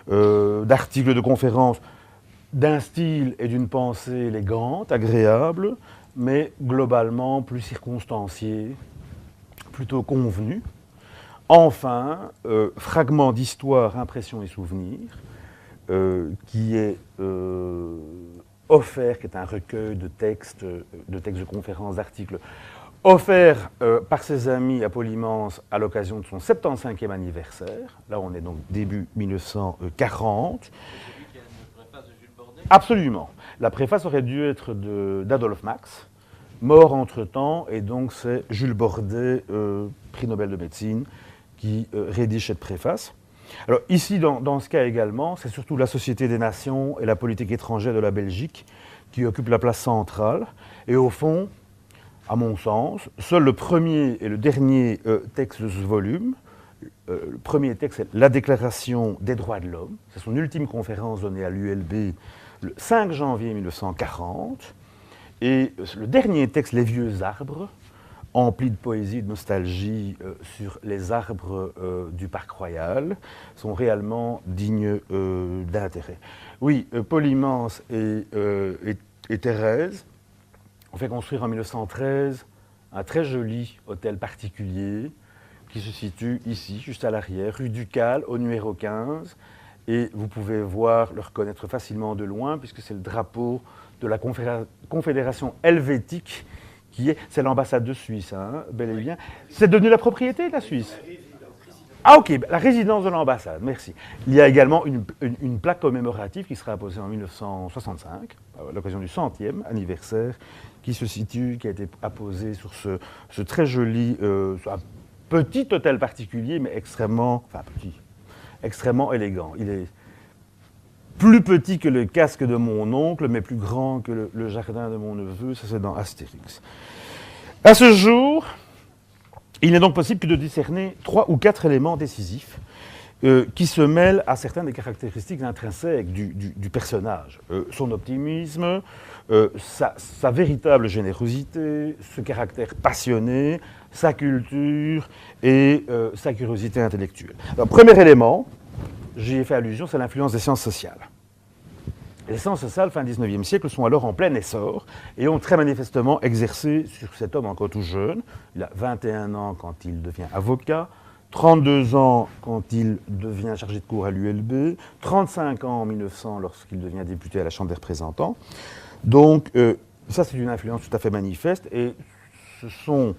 d'articles de conférences d'un style et d'une pensée élégante, agréable, mais globalement plus circonstanciés, plutôt convenus. Enfin, fragment d'histoire, impressions et souvenirs, qui est offert, qui est un recueil de textes de conférences, d'articles, offert par ses amis à Polymance à l'occasion de son 75e anniversaire. Là, on est donc début 1940. C'est celui qui a une préface de Jules Bordet ? Absolument. La préface aurait dû être d'Adolphe Max, mort entre-temps, et donc c'est Jules Bordet, prix Nobel de médecine, qui rédige cette préface. Alors ici, dans ce cas également, c'est surtout la Société des Nations et la politique étrangère de la Belgique qui occupent la place centrale. Et au fond, à mon sens, seul le premier et le dernier texte de ce volume, le premier texte, c'est la Déclaration des droits de l'homme. C'est son ultime conférence donnée à l'ULB le 5 janvier 1940. Et le dernier texte, Les vieux arbres, empli de poésie, de nostalgie sur les arbres du Parc Royal, sont réellement dignes d'intérêt. Oui, Paul Immense et Thérèse ont fait construire en 1913 un très joli hôtel particulier qui se situe ici, juste à l'arrière, rue Ducal, au numéro 15. Et vous pouvez le reconnaître facilement de loin, puisque c'est le drapeau de la Confédération helvétique, c'est l'ambassade de Suisse, hein, bel et bien. C'est devenu la propriété de la Suisse. Ah ok, la résidence de l'ambassade, merci. Il y a également une plaque commémorative qui sera apposée en 1965, à l'occasion du 100e anniversaire, qui a été apposée sur ce très joli, un petit hôtel particulier, mais extrêmement élégant. Il est plus petit que le casque de mon oncle, mais plus grand que le jardin de mon neveu, ça c'est dans Astérix. À ce jour, il n'est donc possible que de discerner 3 ou 4 éléments décisifs qui se mêlent à certaines des caractéristiques intrinsèques du personnage. Son optimisme, sa véritable générosité, ce caractère passionné, sa culture et sa curiosité intellectuelle. Alors, premier élément, j'y ai fait allusion, c'est l'influence des sciences sociales. Les sciences sociales, fin 19e siècle, sont alors en plein essor et ont très manifestement exercé sur cet homme encore tout jeune. Il a 21 ans quand il devient avocat, 32 ans quand il devient chargé de cours à l'ULB, 35 ans en 1900 lorsqu'il devient député à la Chambre des représentants. Donc, ça, c'est une influence tout à fait manifeste et ce sont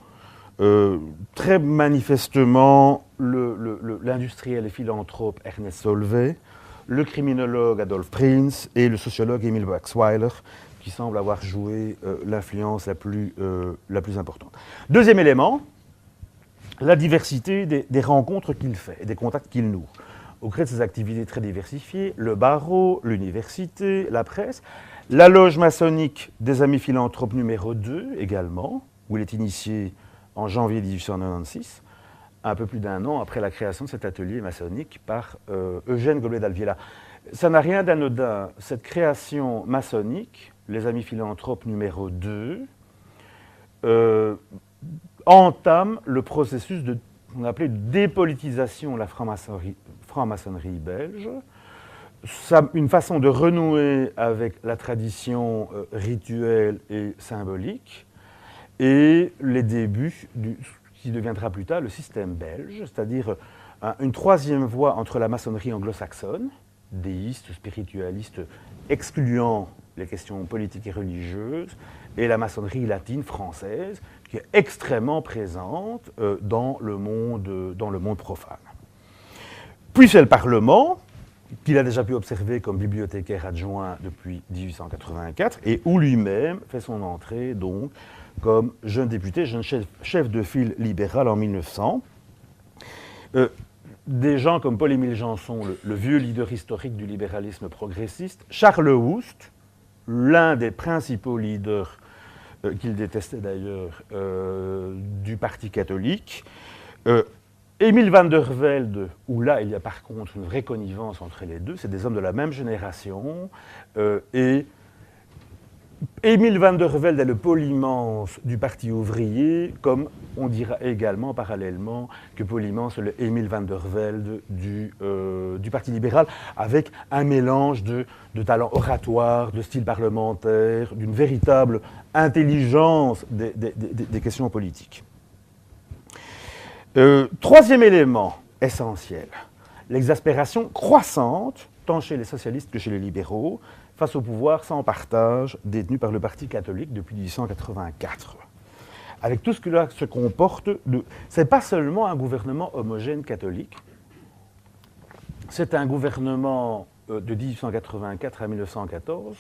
très manifestement l'industriel et philanthrope Ernest Solvay, le criminologue Adolf Prinz et le sociologue Emil Waxweiler qui semblent avoir joué l'influence la plus importante. Deuxième élément, la diversité des rencontres qu'il fait et des contacts qu'il noue. Au gré de ses activités très diversifiées, le barreau, l'université, la presse, la loge maçonnique des Amis Philanthropes numéro 2 également, où il est initié en janvier 1896, un peu plus d'1 an après la création de cet atelier maçonnique par Eugène Goblet d'Alviela. Ça n'a rien d'anodin. Cette création maçonnique, les Amis Philanthropes numéro 2, entame le processus de qu'on appelait dépolitisation de la franc-maçonnerie belge. Une façon de renouer avec la tradition rituelle et symbolique et les débuts qui deviendra plus tard le système belge, c'est-à-dire une troisième voie entre la maçonnerie anglo-saxonne, déiste, spiritualiste, excluant les questions politiques et religieuses, et la maçonnerie latine française, qui est extrêmement présente dans le monde profane. Puis c'est le Parlement, qu'il a déjà pu observer comme bibliothécaire adjoint depuis 1884, et où lui-même fait son entrée donc comme jeune député, jeune chef de file libéral en 1900. Des gens comme Paul-Émile Janson, le vieux leader historique du libéralisme progressiste, Charles Houst, l'un des principaux leaders qu'il détestait d'ailleurs du Parti catholique, Émile van der Velde, où là il y a par contre une vraie connivence entre les deux, c'est des hommes de la même génération, et Émile van der Velde est le Paul Immense du Parti ouvrier, comme on dira également parallèlement que Paul Immense est le Émile van der Velde du Parti libéral, avec un mélange de talent oratoire, de style parlementaire, d'une véritable intelligence des questions politiques. Troisième élément essentiel, l'exaspération croissante, tant chez les socialistes que chez les libéraux, face au pouvoir sans partage détenu par le Parti catholique depuis 1884. Avec tout ce que là se comporte, ce n'est pas seulement un gouvernement homogène catholique, c'est un gouvernement de 1884 à 1914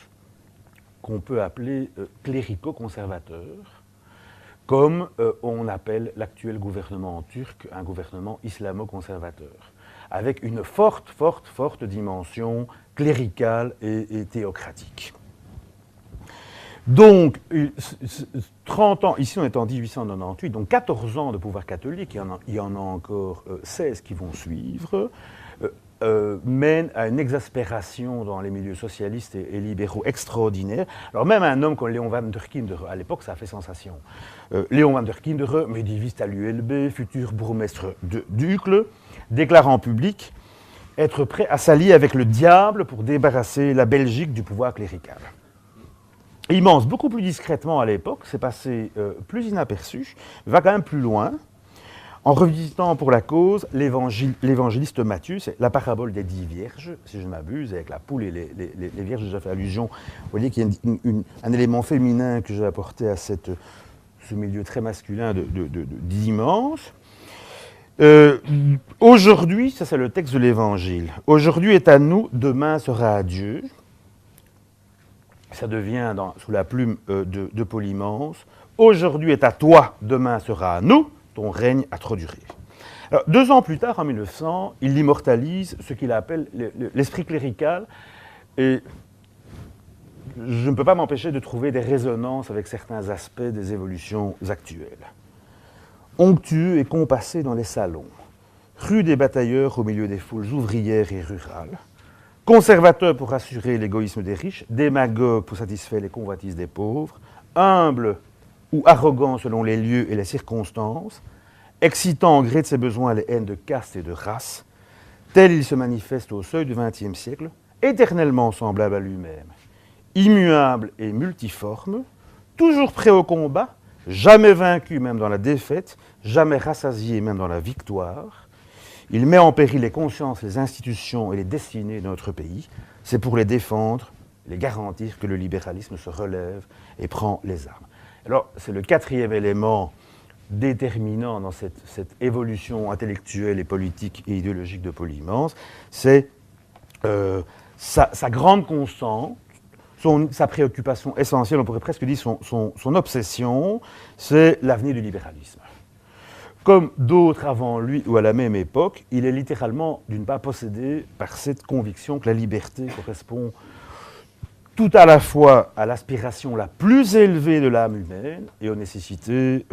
qu'on peut appeler clérico-conservateur, comme on appelle l'actuel gouvernement turc un gouvernement islamo-conservateur, avec une forte dimension cléricale et théocratique. Donc, 30 ans, ici on est en 1898, donc 14 ans de pouvoir catholique, il y en a encore 16 qui vont suivre, mène à une exaspération dans les milieux socialistes et libéraux extraordinaire. Alors même un homme comme Léon van der Kinderen, à l'époque ça a fait sensation. Léon van der Kinderen, médiéviste à l'ULB, futur bourgmestre d'Uccle, déclare en public être prêt à s'allier avec le diable pour débarrasser la Belgique du pouvoir clérical. Il pense beaucoup plus discrètement à l'époque, c'est passé plus inaperçu, va quand même plus loin, en revisitant pour la cause l'évangéliste Matthieu, c'est la parabole des 10 vierges, si je ne m'abuse, avec la poule et les vierges, j'ai déjà fait allusion. Vous voyez qu'il y a un élément féminin que j'ai apporté à ce milieu très masculin d'immense. Aujourd'hui, ça c'est le texte de l'Évangile, aujourd'hui est à nous, demain sera à Dieu. Ça devient sous la plume de Polymance. Aujourd'hui est à toi, demain sera à nous, ton règne a trop duré. Alors, 2 ans plus tard, en 1900, il immortalise ce qu'il appelle l'esprit clérical. Et je ne peux pas m'empêcher de trouver des résonances avec certains aspects des évolutions actuelles. Onctueux et compassé dans les salons, rue des batailleurs au milieu des foules ouvrières et rurales, conservateur pour assurer l'égoïsme des riches, démagogue pour satisfaire les convoitises des pauvres, humble ou arrogant selon les lieux et les circonstances, excitant au gré de ses besoins les haines de caste et de race, tel il se manifeste au seuil du XXe siècle, éternellement semblable à lui-même, immuable et multiforme, toujours prêt au combat, jamais vaincu même dans la défaite, jamais rassasié même dans la victoire. Il met en péril les consciences, les institutions et les destinées de notre pays. C'est pour les défendre, les garantir que le libéralisme se relève et prend les armes. Alors, c'est le 4e élément déterminant dans cette évolution intellectuelle et politique et idéologique de Polymance, c'est sa grande constante, sa préoccupation essentielle, on pourrait presque dire son obsession, c'est l'avenir du libéralisme. Comme d'autres avant lui ou à la même époque, il est littéralement, d'une part, possédé par cette conviction que la liberté correspond tout à la fois à l'aspiration la plus élevée de l'âme humaine et aux nécessités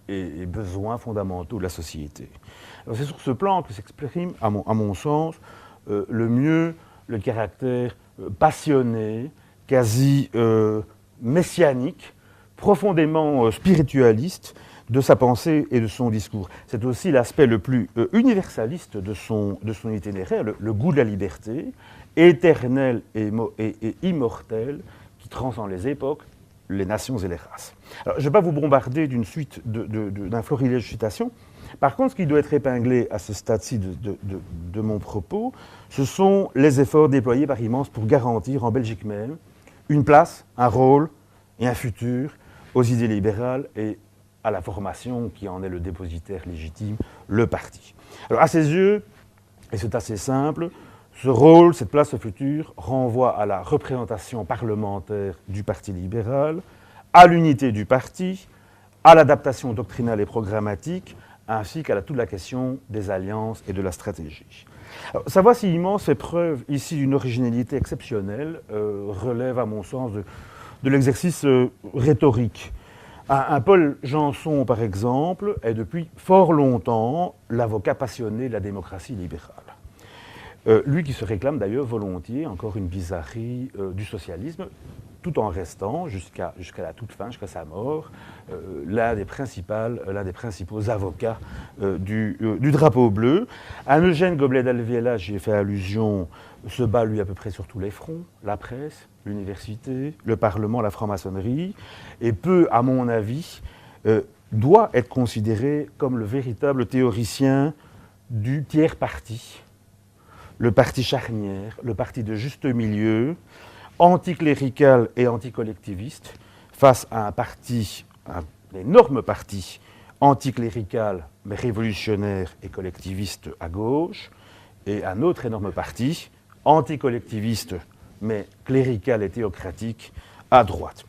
et besoins fondamentaux de la société. Alors c'est sur ce plan que s'exprime, à mon sens, le mieux le caractère passionné, quasi messianique, profondément spiritualiste de sa pensée et de son discours. C'est aussi l'aspect le plus universaliste de son itinéraire, le goût de la liberté, éternel et immortel, qui transcende les époques, les nations et les races. Alors, je ne vais pas vous bombarder d'une suite d'un florilège de citations. Par contre, ce qui doit être épinglé à ce stade-ci de mon propos, ce sont les efforts déployés par Immense pour garantir en Belgique même une place, un rôle et un futur aux idées libérales et à la formation qui en est le dépositaire légitime, le parti. Alors, à ses yeux, et c'est assez simple, ce rôle, cette place au futur, renvoie à la représentation parlementaire du Parti libéral, à l'unité du parti, à l'adaptation doctrinale et programmatique, ainsi qu'à toute la question des alliances et de la stratégie. Alors, savoir si Immense fait preuve ici d'une originalité exceptionnelle relève, à mon sens, de l'exercice rhétorique. Un Paul Janson, par exemple, est depuis fort longtemps l'avocat passionné de la démocratie libérale. Lui qui se réclame d'ailleurs volontiers, encore une bizarrerie, du socialisme, tout en restant, jusqu'à la toute fin, jusqu'à sa mort, l'un des principaux avocats du drapeau bleu. Un Eugène Goblet d'Alviela, j'y ai fait allusion, se bat lui à peu près sur tous les fronts, la presse, l'université, le Parlement, la franc-maçonnerie, et peut, à mon avis, doit être considéré comme le véritable théoricien du tiers parti, le parti charnière, le parti de juste milieu, anticlérical et anticollectiviste, face à un énorme parti anticlérical, mais révolutionnaire et collectiviste à gauche, et un autre énorme parti anticollectiviste, mais clérical et théocratique à droite.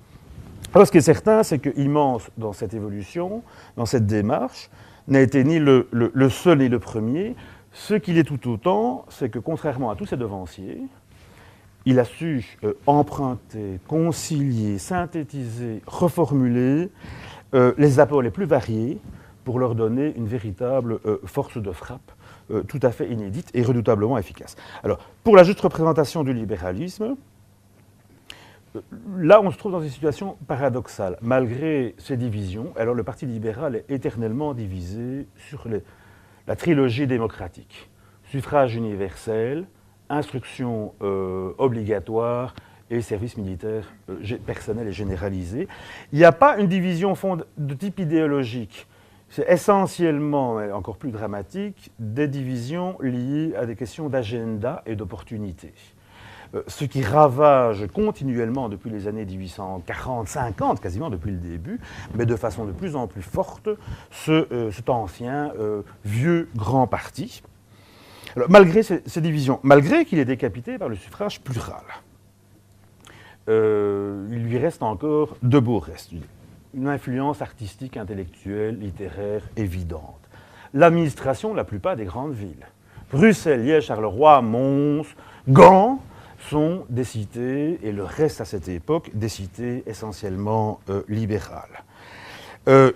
Alors ce qui est certain, c'est que Immense, dans cette évolution, dans cette démarche, n'a été ni le seul ni le premier. Ce qu'il est tout autant, c'est que contrairement à tous ses devanciers, il a su emprunter, concilier, synthétiser, reformuler les apports les plus variés pour leur donner une véritable force de frappe tout à fait inédite et redoutablement efficace. Alors, pour la juste représentation du libéralisme, là, on se trouve dans une situation paradoxale. Malgré ces divisions, alors le Parti libéral est éternellement divisé sur la trilogie démocratique. Suffrage universel, instruction obligatoire et service militaire personnel et généralisé. Il n'y a pas une division de type idéologique. C'est essentiellement, et encore plus dramatique, des divisions liées à des questions d'agenda et d'opportunité. Ce qui ravage continuellement depuis les années 1840-50, quasiment depuis le début, mais de façon de plus en plus forte, cet ancien vieux grand parti. Alors, malgré ces divisions, malgré qu'il est décapité par le suffrage plural, il lui reste encore de beaux restes. Une influence artistique, intellectuelle, littéraire évidente. L'administration, la plupart des grandes villes. Bruxelles, Liège, Charleroi, Mons, Gand sont des cités, et le reste à cette époque, des cités essentiellement libérales.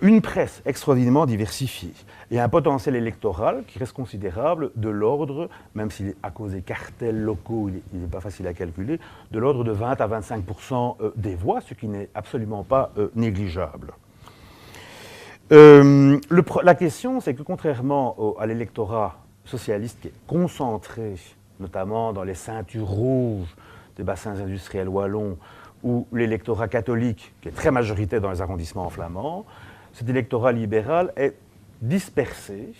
Une presse extraordinairement diversifiée et un potentiel électoral qui reste considérable de l'ordre, même s'il est à cause des cartels locaux, il n'est pas facile à calculer, de l'ordre de 20 à 25% des voix, ce qui n'est absolument pas négligeable. La question, c'est que contrairement à l'électorat socialiste qui est concentré, notamment dans les ceintures rouges des bassins industriels wallons, ou l'électorat catholique, qui est très majoritaire dans les arrondissements flamands, cet électorat libéral est dispersé,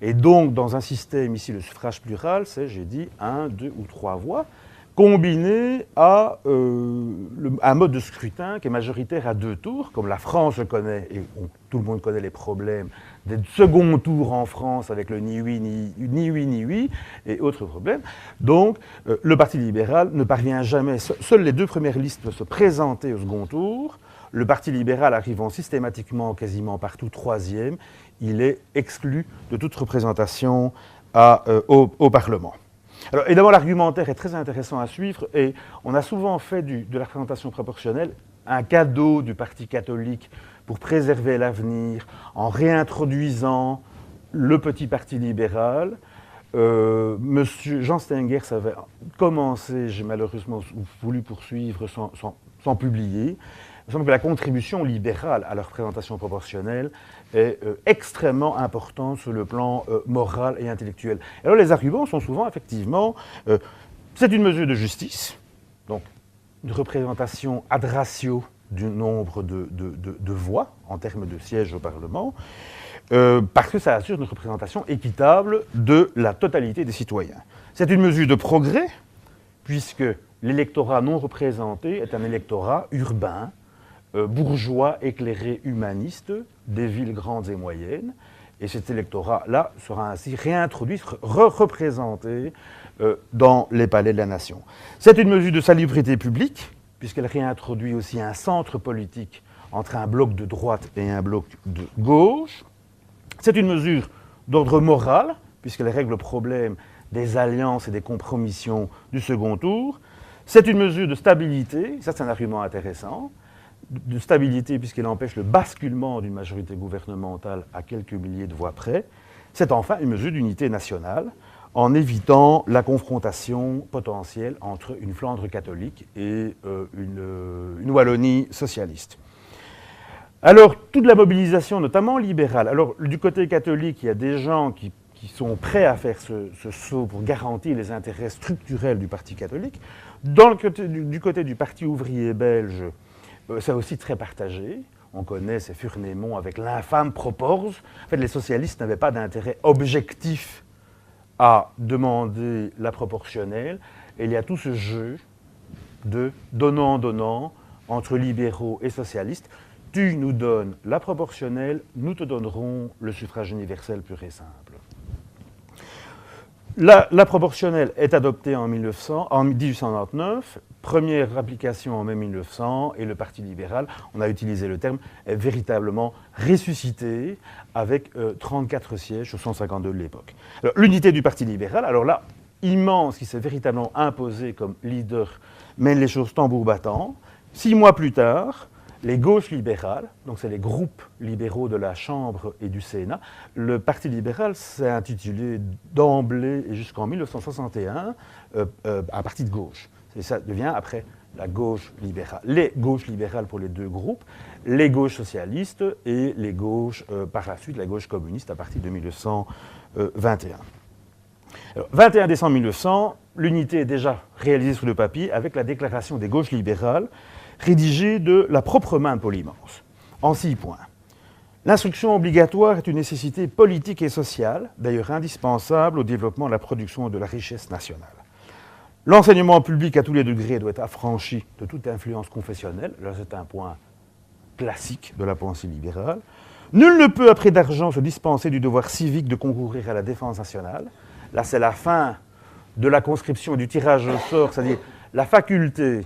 et donc dans un système, ici le suffrage plural, c'est, j'ai dit, 1, 2 ou 3 voix, combiné à un mode de scrutin qui est majoritaire à 2 tours, comme la France le connaît, et tout le monde connaît les problèmes des seconds tours en France avec le ni oui, ni oui, ni oui, et autres problèmes. Donc, le Parti libéral ne parvient jamais, seules les 2 premières listes peuvent se présenter au second tour. Le Parti libéral arrivant systématiquement, quasiment partout, 3e, il est exclu de toute représentation au Parlement. Alors, évidemment, l'argumentaire est très intéressant à suivre, et on a souvent fait de la représentation proportionnelle un cadeau du Parti catholique pour préserver l'avenir, en réintroduisant le petit Parti libéral. Monsieur Jean Stengers avait commencé, j'ai malheureusement voulu poursuivre sans publier. Il me semble que la contribution libérale à la représentation proportionnelle est extrêmement importante sur le plan moral et intellectuel. Alors les arguments sont souvent, effectivement, c'est une mesure de justice, donc une représentation ad ratio du nombre de voix en termes de sièges au Parlement, parce que ça assure une représentation équitable de la totalité des citoyens. C'est une mesure de progrès, puisque l'électorat non représenté est un électorat urbain, bourgeois, éclairé, humaniste, des villes grandes et moyennes, et cet électorat-là sera ainsi réintroduit, représenté dans les palais de la nation. C'est une mesure de salubrité publique, puisqu'elle réintroduit aussi un centre politique entre un bloc de droite et un bloc de gauche. C'est une mesure d'ordre moral, puisqu'elle règle le problème des alliances et des compromissions du second tour. C'est une mesure de stabilité, ça c'est un argument intéressant, de stabilité puisqu'elle empêche le basculement d'une majorité gouvernementale à quelques milliers de voix près. C'est enfin une mesure d'unité nationale, en évitant la confrontation potentielle entre une Flandre catholique et une Wallonie socialiste. Alors, toute la mobilisation, notamment libérale, alors du côté catholique, il y a des gens qui sont prêts à faire ce saut pour garantir les intérêts structurels du Parti catholique. Du côté du Parti ouvrier belge, c'est aussi très partagé. On connaît ces Furnémont avec l'infâme Proporz. En fait, les socialistes n'avaient pas d'intérêt objectif à demander la proportionnelle. Et il y a tout ce jeu de donnant-donnant entre libéraux et socialistes. Tu nous donnes la proportionnelle, nous te donnerons le suffrage universel pur et simple. La proportionnelle est adoptée en 1899, première application en mai 1900, et le Parti libéral, on a utilisé le terme, est véritablement ressuscité avec 34 sièges sur 152 de l'époque. L'unité du Parti libéral, alors là, immense qui s'est véritablement imposé comme leader mène les choses tambour battant. 6 mois plus tard, les gauches libérales, donc c'est les groupes libéraux de la Chambre et du Sénat, le Parti libéral s'est intitulé d'emblée et jusqu'en 1961 un parti de gauche. Et ça devient après la gauche libérale. Les gauches libérales pour les deux groupes, les gauches socialistes et les gauches, par la suite, la gauche communiste à partir de 1921. Alors, 21 décembre 1900, l'unité est déjà réalisée sur le papier avec la déclaration des gauches libérales rédigée de la propre main de Paul Immense, en 6 points. L'instruction obligatoire est une nécessité politique et sociale, d'ailleurs indispensable au développement de la production et de la richesse nationale. L'enseignement public à tous les degrés doit être affranchi de toute influence confessionnelle. Là, c'est un point classique de la pensée libérale. Nul ne peut, à prix d'argent, se dispenser du devoir civique de concourir à la défense nationale. Là, c'est la fin de la conscription et du tirage au sort, c'est-à-dire la faculté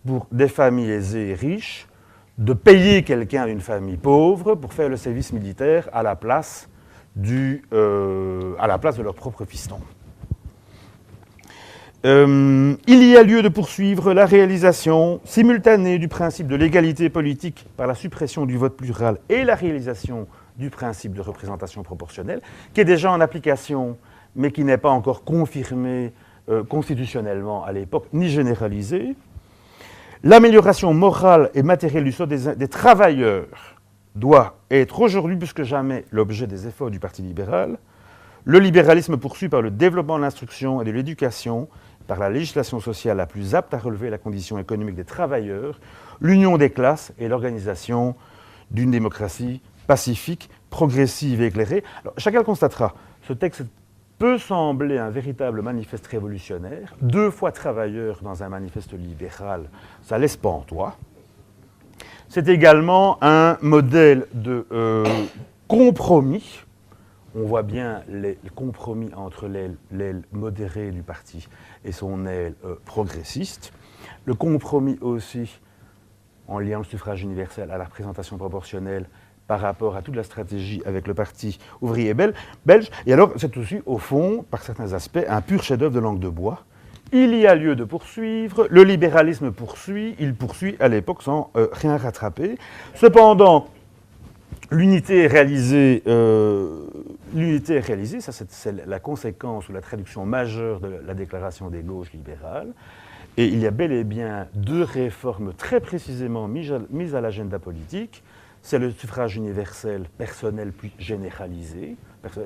pour des familles aisées et riches de payer quelqu'un d'une famille pauvre pour faire le service militaire à la place de leur propre fiston. Il y a lieu de poursuivre la réalisation simultanée du principe de l'égalité politique par la suppression du vote plural et la réalisation du principe de représentation proportionnelle, qui est déjà en application, mais qui n'est pas encore confirmé constitutionnellement à l'époque, ni généralisé. L'amélioration morale et matérielle du sort des travailleurs doit être aujourd'hui plus que jamais l'objet des efforts du Parti libéral. Le libéralisme poursuit par le développement de l'instruction et de l'éducation, par la législation sociale la plus apte à relever la condition économique des travailleurs, l'union des classes et l'organisation d'une démocratie pacifique, progressive et éclairée. Alors, chacun le constatera, ce texte peut sembler un véritable manifeste révolutionnaire. 2 fois travailleur dans un manifeste libéral, ça laisse pantois. C'est également un modèle de compromis. On voit bien les compromis entre l'aile modérée du parti et son aile progressiste. Le compromis aussi en liant le suffrage universel à la représentation proportionnelle par rapport à toute la stratégie avec le Parti ouvrier belge. Et alors, c'est aussi, au fond, par certains aspects, un pur chef-d'œuvre de langue de bois. Il y a lieu de poursuivre, le libéralisme poursuit, il poursuit à l'époque sans rien rattraper. Cependant, l'unité est réalisée, ça c'est la conséquence ou la traduction majeure de la déclaration des gauches libérales. Et il y a bel et bien 2 réformes très précisément mises à l'agenda politique. C'est le suffrage universel personnel puis généralisé.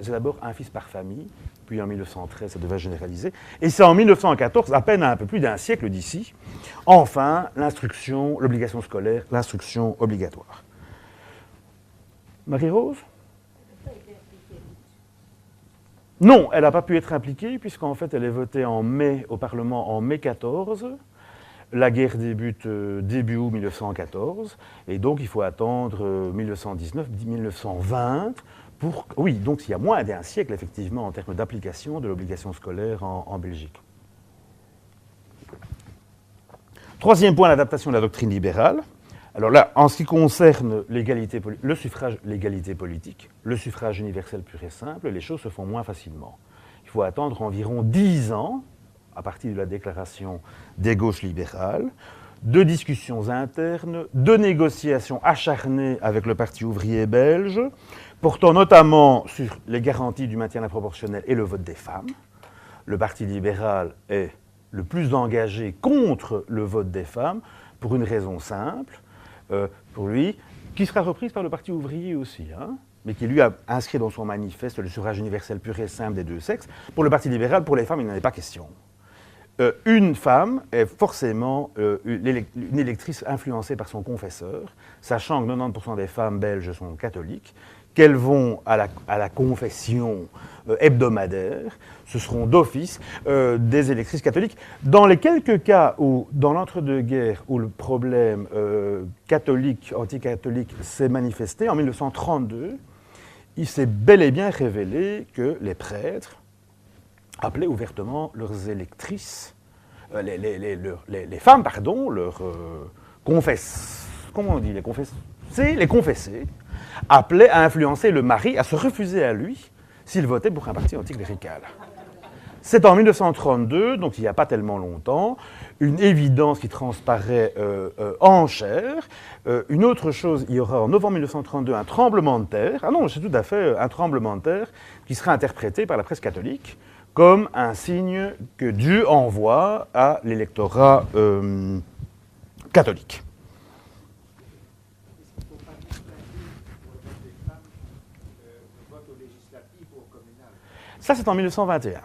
C'est d'abord un fils par famille, puis en 1913 ça devait généraliser. Et c'est en 1914, à peine un peu plus d'un siècle d'ici, enfin l'obligation scolaire, l'instruction obligatoire. Marie-Rose ? Non, elle n'a pas pu être impliquée, puisqu'en fait, elle est votée en mai au Parlement en mai 14. La guerre débute début août 1914, et donc il faut attendre 1919-1920 pour... Oui, donc il y a moins d'un siècle, effectivement, en termes d'application de l'obligation scolaire en Belgique. 3e point, l'adaptation de la doctrine libérale. Alors là, en ce qui concerne le suffrage, l'égalité politique, le suffrage universel pur et simple, les choses se font moins facilement. Il faut attendre environ 10 ans, à partir de la déclaration des gauches libérales, de discussions internes, de négociations acharnées avec le Parti ouvrier belge, portant notamment sur les garanties du maintien de la proportionnelle et le vote des femmes. Le Parti libéral est le plus engagé contre le vote des femmes, pour une raison simple, pour lui, qui sera reprise par le Parti ouvrier aussi, mais qui lui a inscrit dans son manifeste le suffrage universel pur et simple des 2 sexes. Pour le Parti libéral, pour les femmes, il n'en est pas question. Une femme est forcément une électrice influencée par son confesseur, sachant que 90% des femmes belges sont catholiques, qu'elles vont à la confession hebdomadaire, ce seront d'office des électrices catholiques. Dans les quelques cas où, dans l'entre-deux-guerres, où le problème catholique, anticatholique s'est manifesté, en 1932, il s'est bel et bien révélé que les prêtres appelaient ouvertement leurs électrices, les femmes, pardon, leurs comment on dit, les confessées, appelaient à influencer le mari à se refuser à lui s'il votait pour un parti anticlérical. C'est en 1932, donc il n'y a pas tellement longtemps, une évidence qui transparaît en chair. Une autre chose, il y aura en novembre 1932 un tremblement de terre. Ah non, c'est tout à fait un tremblement de terre qui sera interprété par la presse catholique comme un signe que Dieu envoie à l'électorat catholique. Est-ce qu'il ne faut pas distinguer pour le vote des femmes le vote aux législatives ou au communal? Ça, c'est en 1921.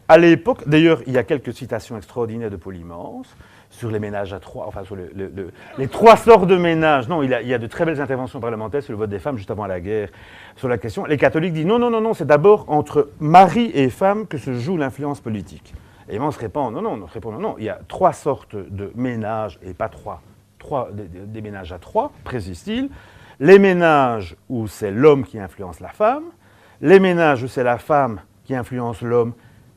À l'époque, d'ailleurs, il y a quelques citations extraordinaires de Polymance sur les ménages à trois, enfin sur les trois sortes de ménages. Non, il y a de très belles interventions parlementaires sur le vote des femmes juste avant la guerre sur la question. Les catholiques disent non, c'est d'abord entre mari et femme que se joue l'influence politique. Et on se répond non, il y a trois sortes de ménages et pas des ménages à trois, précise-t-il. Les ménages où c'est l'homme qui influence la femme, les ménages où c'est la femme qui influence l'homme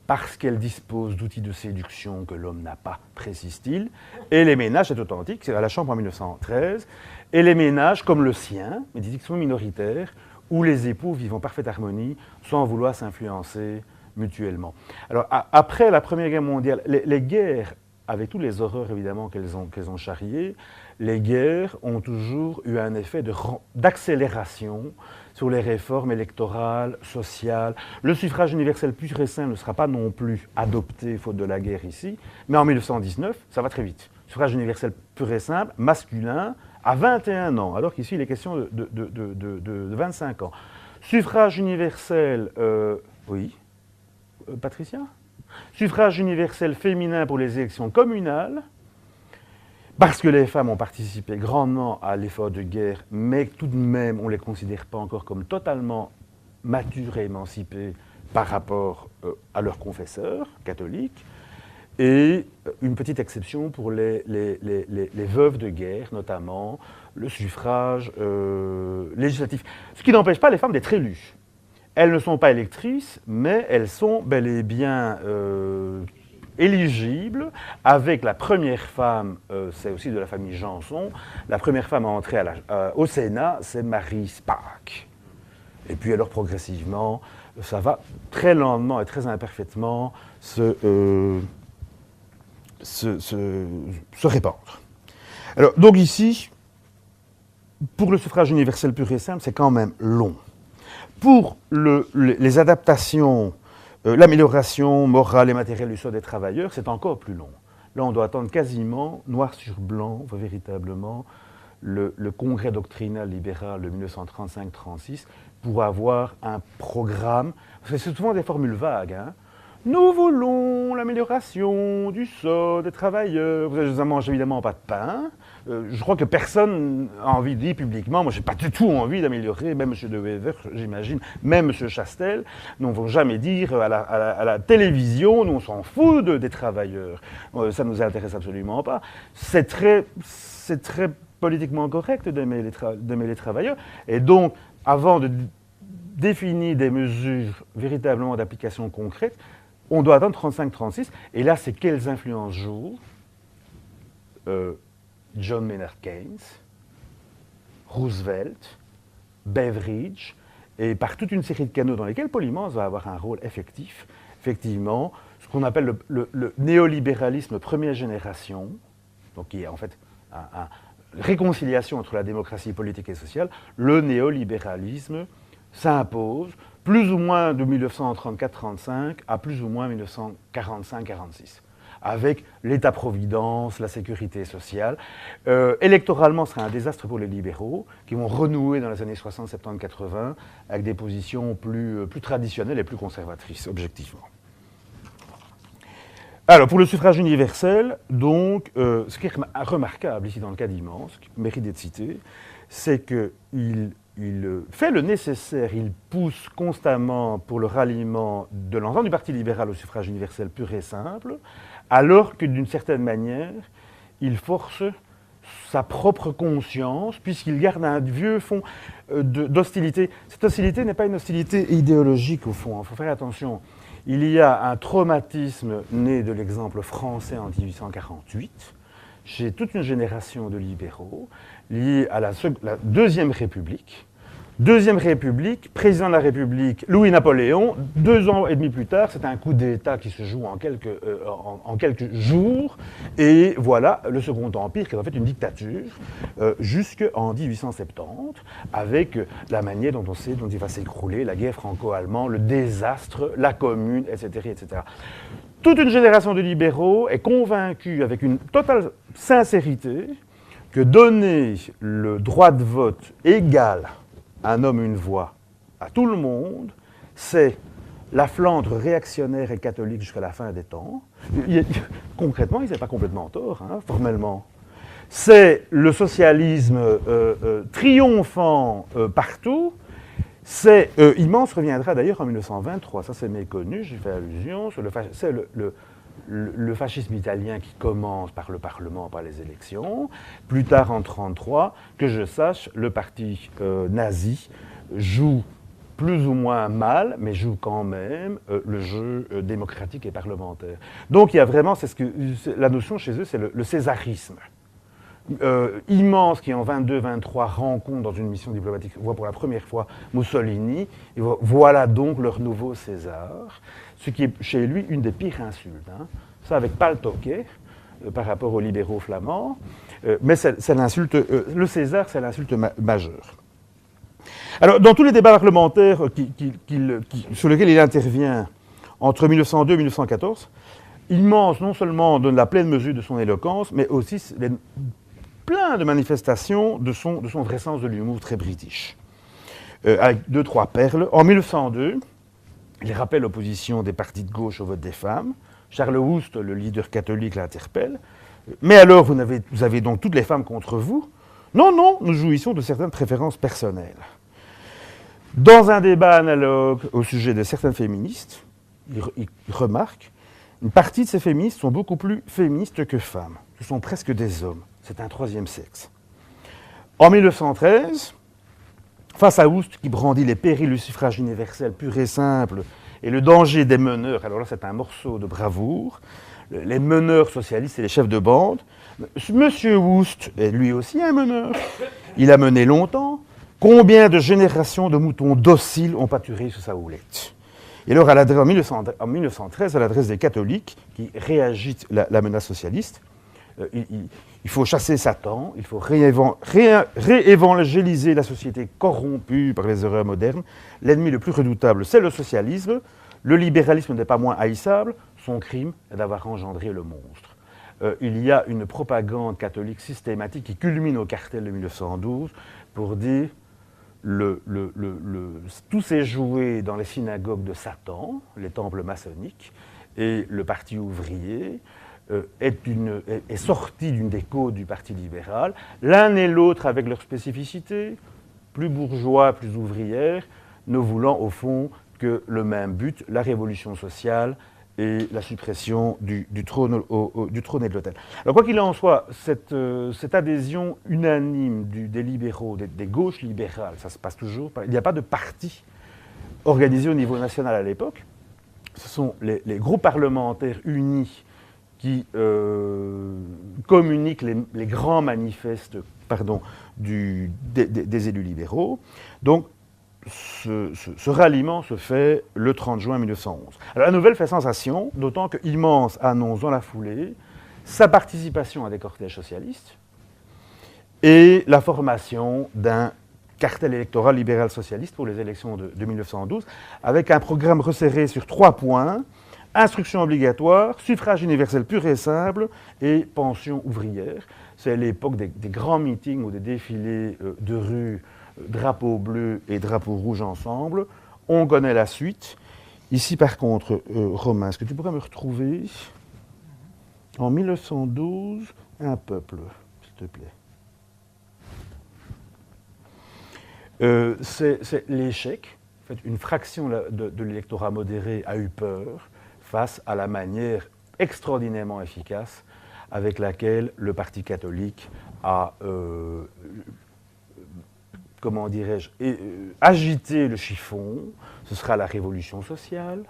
parce qu'elle dispose d'outils de séduction que l'homme n'a pas, précise-t-il, et les ménages, c'est authentique, c'est à la Chambre en 1913, et les ménages comme le sien, mais des sont minoritaires, où les époux vivent en parfaite harmonie, sans vouloir s'influencer mutuellement. Alors, après la Première Guerre mondiale, les guerres, avec tous les horreurs évidemment qu'elles ont charriées, les guerres ont toujours eu un effet d'accélération sur les réformes électorales, sociales. Le suffrage universel pur et simple ne sera pas non plus adopté faute de la guerre ici, mais en 1919, ça va très vite. Suffrage universel pur et simple, masculin, à 21 ans, alors qu'ici il est question de 25 ans. Suffrage universel, oui, Patricia ? Suffrage universel féminin pour les élections communales, parce que les femmes ont participé grandement à l'effort de guerre, mais tout de même, on ne les considère pas encore comme totalement matures et émancipées par rapport à leurs confesseurs catholiques. Et une petite exception pour les veuves de guerre, notamment le suffrage législatif. Ce qui n'empêche pas les femmes d'être élues. Elles ne sont pas électrices, mais elles sont bel et bien éligibles, avec la première femme, c'est aussi de la famille Janson, la première femme à entrer au Sénat, c'est Marie Spaak. Et puis alors progressivement, ça va très lentement et très imparfaitement se répandre. Alors, donc ici, pour le suffrage universel pur et simple, c'est quand même long. Pour les adaptations, l'amélioration morale et matérielle du sort des travailleurs, c'est encore plus long. Là, on doit attendre quasiment, noir sur blanc, véritablement, le congrès doctrinal libéral de 1935-36 pour avoir un programme. C'est souvent des formules vagues, hein. Nous voulons l'amélioration du sort des travailleurs. Vous ne mangez évidemment pas de pain. Je crois que personne n'a envie de dire publiquement, moi je n'ai pas du tout envie d'améliorer, même M. De Wever, j'imagine, même M. Chastel, nous ne vont jamais dire à la télévision, nous on s'en fout des travailleurs. Ça ne nous intéresse absolument pas. C'est très politiquement correct d'aimer les travailleurs. Et donc, avant de définir des mesures véritablement d'application concrète, on doit attendre 35-36, et là, c'est quelles influences jouent John Maynard Keynes, Roosevelt, Beveridge, et par toute une série de canaux dans lesquels Polymance va avoir un rôle effectif, effectivement, ce qu'on appelle le néolibéralisme première génération, donc qui est en fait une réconciliation entre la démocratie politique et sociale. Le néolibéralisme s'impose plus ou moins de 1934-35 à plus ou moins 1945-46, avec l'État-providence, la sécurité sociale. Électoralement, ce sera un désastre pour les libéraux, qui vont renouer dans les années 60, 70, 80, avec des positions plus traditionnelles et plus conservatrices, objectivement. Alors, pour le suffrage universel, donc, ce qui est remarquable ici dans le cas d'Immense, ce qui mérite d'être cité, c'est qu'il fait le nécessaire, il pousse constamment pour le ralliement de l'ensemble du Parti libéral au suffrage universel pur et simple, alors que d'une certaine manière, il force sa propre conscience, puisqu'il garde un vieux fond d'hostilité. Cette hostilité n'est pas une hostilité idéologique, au fond, il faut faire attention. Il y a un traumatisme né de l'exemple français en 1848, chez toute une génération de libéraux, lié à la Deuxième République, Deuxième République, président de la République, Louis-Napoléon. 2 ans et demi plus tard, c'est un coup d'État qui se joue en quelques jours. Et voilà le Second Empire, qui est en fait une dictature, jusqu'en 1870, avec la manière dont il va s'écrouler, la guerre franco-allemande, le désastre, la commune, etc., etc. Toute une génération de libéraux est convaincue, avec une totale sincérité, que donner le droit de vote égal, un homme, une voix, à tout le monde, c'est la Flandre réactionnaire et catholique jusqu'à la fin des temps. Concrètement, il n'est pas complètement tort, hein, formellement. C'est le socialisme triomphant partout. Immense reviendra d'ailleurs en 1923, ça c'est méconnu, j'ai fait allusion, c'est le fascisme italien qui commence par le Parlement, par les élections. Plus tard, en 1933, que je sache, le parti nazi joue plus ou moins mal, mais joue quand même le jeu démocratique et parlementaire. Donc il y a vraiment, la notion chez eux, c'est le césarisme. Immense qui en 22-23 rencontre dans une mission diplomatique, voit pour la première fois Mussolini, et voilà donc leur nouveau César, ce qui est chez lui une des pires insultes. Hein. Ça avec Paltoquet, par rapport aux libéraux flamands, mais c'est l'insulte, le César c'est l'insulte majeure. Alors dans tous les débats parlementaires sur lesquels il intervient entre 1902 et 1914, immense non seulement donne la pleine mesure de son éloquence, mais aussi plein de manifestations de son vrai sens de l'humour très british. Avec 2-3 perles. En 1902, il rappelle l'opposition des partis de gauche au vote des femmes. Charles Houst, le leader catholique, l'interpelle. Mais alors, vous avez donc toutes les femmes contre vous? Non, non, nous jouissons de certaines préférences personnelles. Dans un débat analogue au sujet de certaines féministes, il remarque une partie de ces féministes sont beaucoup plus féministes que femmes. Ce sont presque des hommes. C'est un troisième sexe. En 1913, face à Houst qui brandit les périls du suffrage universel pur et simple et le danger des meneurs, alors là c'est un morceau de bravoure, les meneurs socialistes et les chefs de bande, Monsieur Houst est lui aussi un meneur. Il a mené longtemps. Combien de générations de moutons dociles ont pâturé sous sa houlette? Et alors, en 1913, à l'adresse des catholiques qui réagitent la menace socialiste, il faut chasser Satan, il faut réévangéliser la société corrompue par les erreurs modernes. L'ennemi le plus redoutable, c'est le socialisme. Le libéralisme n'est pas moins haïssable. Son crime est d'avoir engendré le monstre. Il y a une propagande catholique systématique qui culmine au cartel de 1912 pour dire tout s'est joué dans les synagogues de Satan, les temples maçonniques, et le parti ouvrier est sorti d'une des côtes du Parti libéral, l'un et l'autre avec leurs spécificités, plus bourgeois, plus ouvrières, ne voulant au fond que le même but, la révolution sociale et la suppression du trône et de l'autel. Alors quoi qu'il en soit, cette adhésion unanime des libéraux, des gauches libérales, ça se passe toujours, il n'y a pas de parti organisé au niveau national à l'époque, ce sont les groupes parlementaires unis qui communiquent les grands manifestes des élus libéraux. Donc, ce ralliement se fait le 30 juin 1911. Alors, la nouvelle fait sensation, d'autant que Immense annonce dans la foulée sa participation à des cortèges socialistes et la formation d'un cartel électoral libéral-socialiste pour les élections de 1912, avec un programme resserré sur 3 points. Instruction obligatoire, suffrage universel pur et simple et pension ouvrière. C'est l'époque des grands meetings ou des défilés de rue, drapeau bleu et drapeau rouge ensemble. On connaît la suite. Ici, par contre, Romain, est-ce que tu pourrais me retrouver en 1912 un peuple, s'il te plaît. C'est l'échec. En fait, une fraction de l'électorat modéré a eu peur face à la manière extraordinairement efficace avec laquelle le Parti catholique a, comment dirais-je, agité le chiffon. Ce sera la révolution sociale,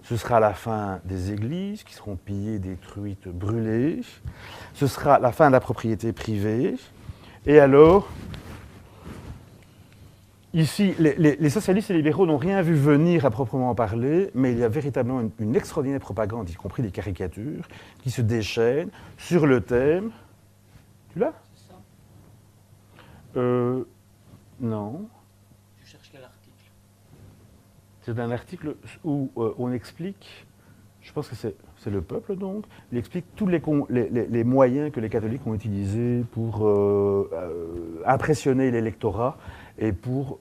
ce sera la fin des églises qui seront pillées, détruites, brûlées, ce sera la fin de la propriété privée, et alors, ici, les socialistes et les libéraux n'ont rien vu venir à proprement parler, mais il y a véritablement une extraordinaire propagande, y compris des caricatures, qui se déchaînent sur le thème. Tu l'as? C'est ça? Non. Tu cherches quel article? C'est un article où on explique, je pense que c'est Le Peuple donc, il explique tous les moyens que les catholiques ont utilisés pour impressionner l'électorat et pour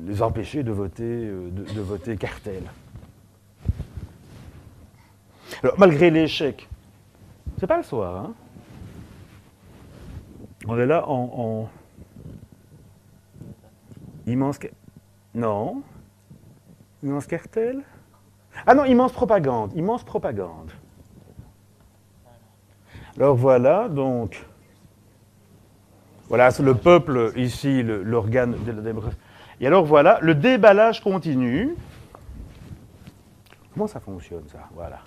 les empêcher de voter cartel. Alors, malgré l'échec, c'est pas le soir, hein? On est là en immense... Non. Immense cartel? Ah non, immense propagande. Immense propagande. Alors voilà, donc... Voilà, c'est Le Peuple, ici, l'organe de la démocratie. Et alors voilà, le déballage continue. Comment ça fonctionne, ça? Voilà.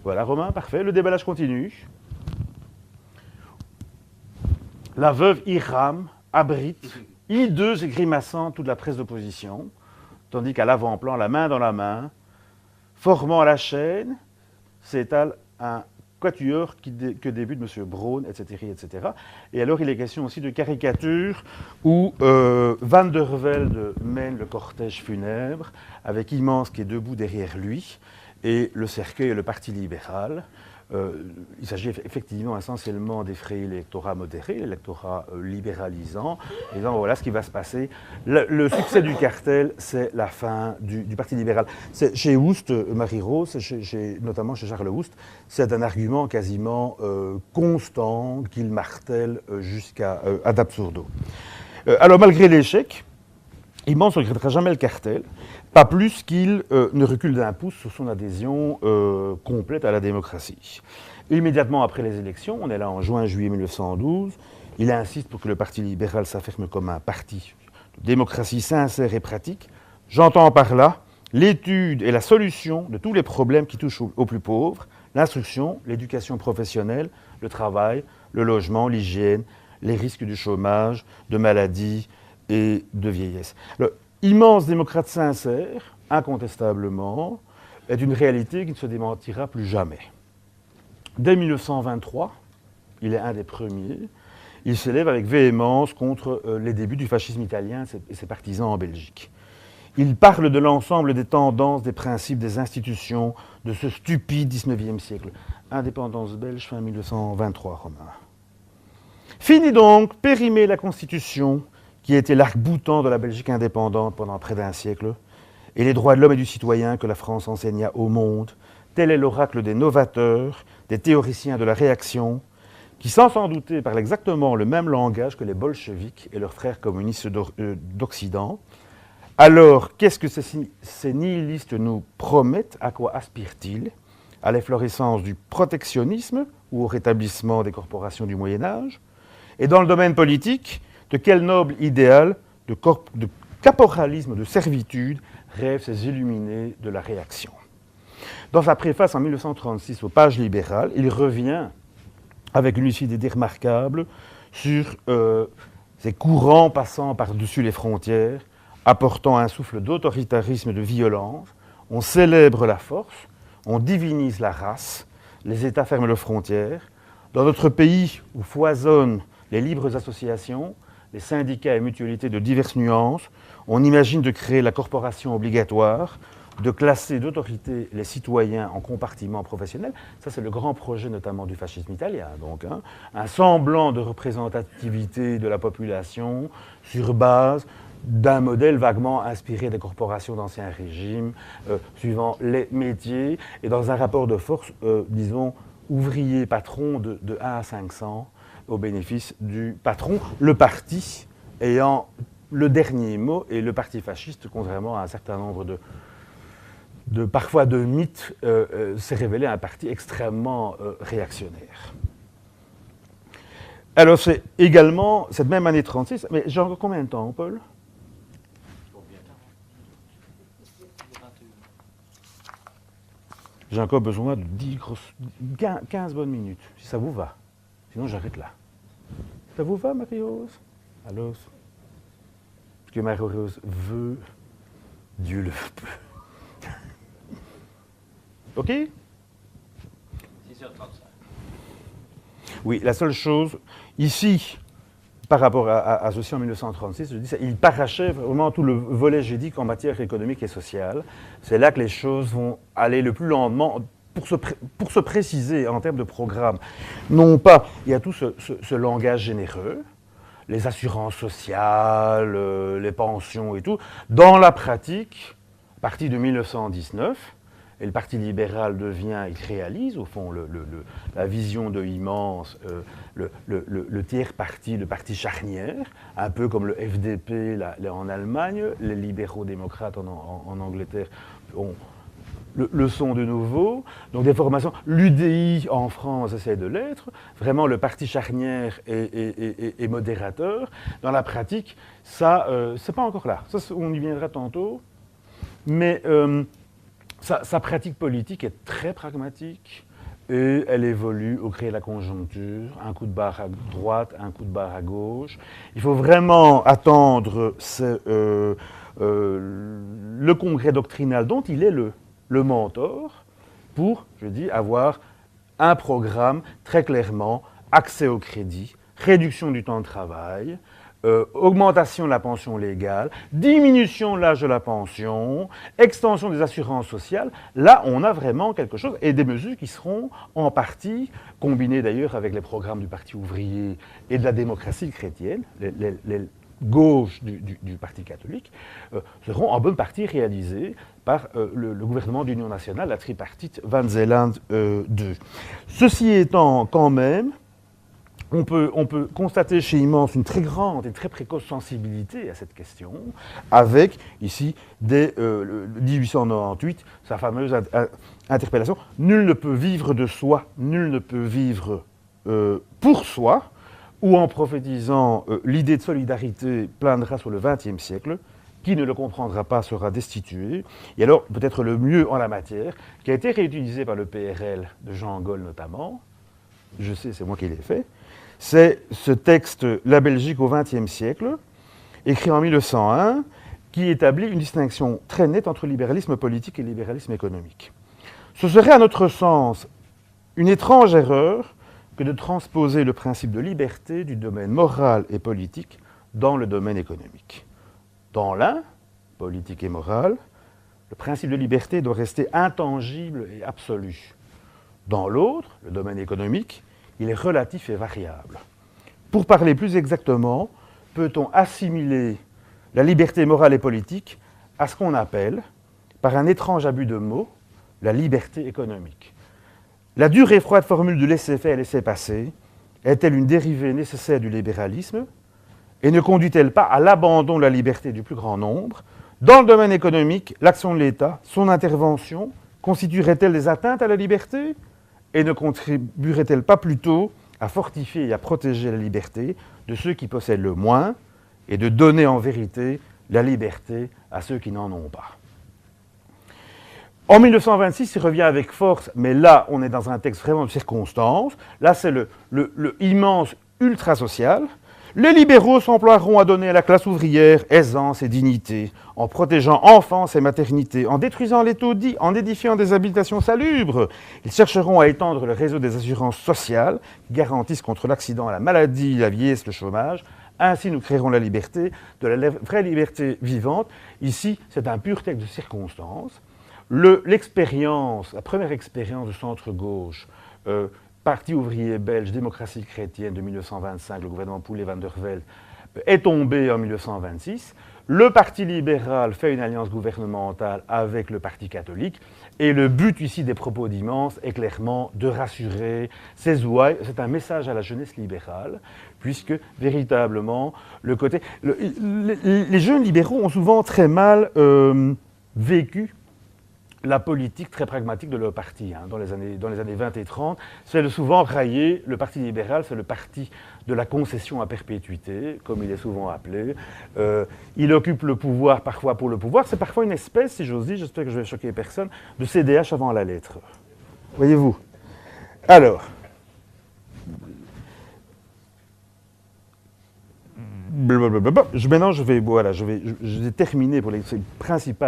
Voilà, Romain, parfait. Le déballage continue. La veuve Hiram abrite, hideuse et grimaçant, toute la presse d'opposition, tandis qu'à l'avant-plan, la main dans la main, formant la chaîne, s'étale un quatuor que débute M. Braun, etc., etc. Et alors, il est question aussi de caricature où Van der Velde mène le cortège funèbre, avec Immense qui est debout derrière lui, et le cercueil et le Parti libéral. Il s'agit effectivement essentiellement d'effrayer l'électorat modéré, l'électorat libéralisant, et donc voilà ce qui va se passer. Le succès du cartel, c'est la fin du Parti libéral. C'est, chez Houst, Marie-Rose, notamment chez Charles Houst, c'est un argument quasiment constant qu'il martèle jusqu'à ad absurdo. Alors malgré l'échec, Immense ne regrettera jamais le cartel, pas plus qu'il ne recule d'un pouce sur son adhésion complète à la démocratie. Immédiatement après les élections, on est là en juin-juillet 1912, il insiste pour que le Parti libéral s'affirme comme un parti de démocratie sincère et pratique. J'entends par là l'étude et la solution de tous les problèmes qui touchent aux plus pauvres, l'instruction, l'éducation professionnelle, le travail, le logement, l'hygiène, les risques du chômage, de maladie et de vieillesse. Le immense démocrate sincère, incontestablement, est une réalité qui ne se démentira plus jamais. Dès 1923, il est un des premiers, il s'élève avec véhémence contre les débuts du fascisme italien et ses partisans en Belgique. Il parle de l'ensemble des tendances, des principes, des institutions de ce stupide 19e siècle. Indépendance belge, fin 1923, Romain. Fini donc, périmer la Constitution, qui a été l'arc-boutant de la Belgique indépendante pendant près d'un siècle, et les droits de l'homme et du citoyen que la France enseigna au monde. Tel est l'oracle des novateurs, des théoriciens de la réaction, qui, sans s'en douter, parlent exactement le même langage que les bolcheviks et leurs frères communistes d'Occident. Alors, qu'est-ce que ces nihilistes nous promettent? À quoi aspirent-ils? À l'efflorescence du protectionnisme ou au rétablissement des corporations du Moyen-Âge? Et dans le domaine politique, de quel noble idéal de caporalisme, de servitude rêvent ces illuminés de la réaction? Dans sa préface en 1936 aux Pages libérales, il revient avec une lucidité remarquable sur ces courants passant par-dessus les frontières, apportant un souffle d'autoritarisme et de violence. On célèbre la force, on divinise la race, les États ferment leurs frontières. Dans notre pays où foisonnent les libres associations, les syndicats et mutualités de diverses nuances, on imagine de créer la corporation obligatoire, de classer d'autorité les citoyens en compartiments professionnels. Ça, c'est le grand projet notamment du fascisme italien. Donc, un semblant de représentativité de la population sur base d'un modèle vaguement inspiré des corporations d'Ancien Régime, suivant les métiers, et dans un rapport de force, disons, ouvrier-patron de 1 à 500, au bénéfice du patron, le parti ayant le dernier mot, et le parti fasciste, contrairement à un certain nombre parfois de mythes, s'est révélé un parti extrêmement réactionnaire. Alors c'est également, cette même année 36, mais j'ai encore combien de temps, Paul? J'ai encore besoin de 15 bonnes minutes, si ça vous va. Sinon, j'arrête là. Ça vous va, Marie-Rose? Alors, que Marie-Rose veut, Dieu le peut. OK? 6h35. Oui, la seule chose, ici, par rapport à ceci en 1936, je dis ça, il parachève vraiment tout le volet juridique en matière économique et sociale. C'est là que les choses vont aller le plus lentement pour se préciser en termes de programme. Non pas, il y a tout ce langage généreux, les assurances sociales, les pensions et tout. Dans la pratique, à partir de 1919, et le Parti libéral devient, il réalise au fond la vision de Hymans, le tiers parti, le parti charnière, un peu comme le FDP en Allemagne, les libéraux démocrates en Angleterre le sont de nouveau. Donc des formations, l'UDI en France essaie de l'être, vraiment le parti charnière et modérateur. Dans la pratique, ça, c'est pas encore là. Ça, on y viendra tantôt. Mais sa pratique politique est très pragmatique et elle évolue au gré de la conjoncture, un coup de barre à droite, un coup de barre à gauche. Il faut vraiment attendre le congrès doctrinal dont il est le mentor pour, je dis, avoir un programme très clairement accès au crédit, réduction du temps de travail, augmentation de la pension légale, diminution de l'âge de la pension, extension des assurances sociales. Là, on a vraiment quelque chose, et des mesures qui seront en partie combinées d'ailleurs avec les programmes du Parti ouvrier et de la démocratie chrétienne, les gauches du Parti catholique, seront en bonne partie réalisées par le gouvernement d'union nationale, la tripartite Van Zeeland II. Ceci étant, quand même, on peut constater chez Hymans une très grande et très précoce sensibilité à cette question, avec, ici, dès 1898, sa fameuse interpellation « Nul ne peut vivre de soi, nul ne peut vivre pour soi », ou en prophétisant l'idée de solidarité planera sur le XXe siècle, qui ne le comprendra pas sera destitué. Et alors, peut-être le mieux en la matière, qui a été réutilisé par le PRL de Jean Gaulle notamment, je sais, c'est moi qui l'ai fait, c'est ce texte « La Belgique au XXe siècle », écrit en 1901, qui établit une distinction très nette entre libéralisme politique et libéralisme économique. Ce serait, à notre sens, une étrange erreur que de transposer le principe de liberté du domaine moral et politique dans le domaine économique. Dans l'un, politique et moral, le principe de liberté doit rester intangible et absolu. Dans l'autre, le domaine économique, il est relatif et variable. Pour parler plus exactement, peut-on assimiler la liberté morale et politique à ce qu'on appelle, par un étrange abus de mots, la liberté économique. La dure et froide formule du laisser-faire et laisser-passer est-elle une dérivée nécessaire du libéralisme et ne conduit-elle pas à l'abandon de la liberté du plus grand nombre? Dans le domaine économique, l'action de l'État, son intervention, constituerait-elle des atteintes à la liberté et ne contribuerait-elle pas plutôt à fortifier et à protéger la liberté de ceux qui possèdent le moins et de donner en vérité la liberté à ceux qui n'en ont pas? En 1926, il revient avec force, mais là, on est dans un texte vraiment de circonstance. Là, c'est le immense ultra-social. Les libéraux s'emploieront à donner à la classe ouvrière aisance et dignité, en protégeant enfance et maternité, en détruisant les taudis, en édifiant des habitations salubres. Ils chercheront à étendre le réseau des assurances sociales qui garantissent contre l'accident, la maladie, la vieillesse, le chômage. Ainsi, nous créerons la liberté, de la vraie liberté vivante. Ici, c'est un pur texte de circonstance. L'expérience, la première expérience du centre-gauche, Parti ouvrier belge, démocratie chrétienne de 1925, le gouvernement Poulet-Van der Velde, est tombé en 1926. Le Parti libéral fait une alliance gouvernementale avec le Parti catholique. Et le but ici des propos d'Hymans est clairement de rassurer ses ouailles. C'est un message à la jeunesse libérale, puisque véritablement, les jeunes libéraux ont souvent très mal vécu la politique très pragmatique de leur parti, dans les années 20 et 30, c'est souvent raillé, le Parti libéral, c'est le parti de la concession à perpétuité, comme il est souvent appelé. Il occupe le pouvoir parfois pour le pouvoir. C'est parfois une espèce, si j'ose dire, j'espère que je vais choquer personne, de CDH avant la lettre. Voyez-vous? Alors, Maintenant, je vais terminer pour les principaux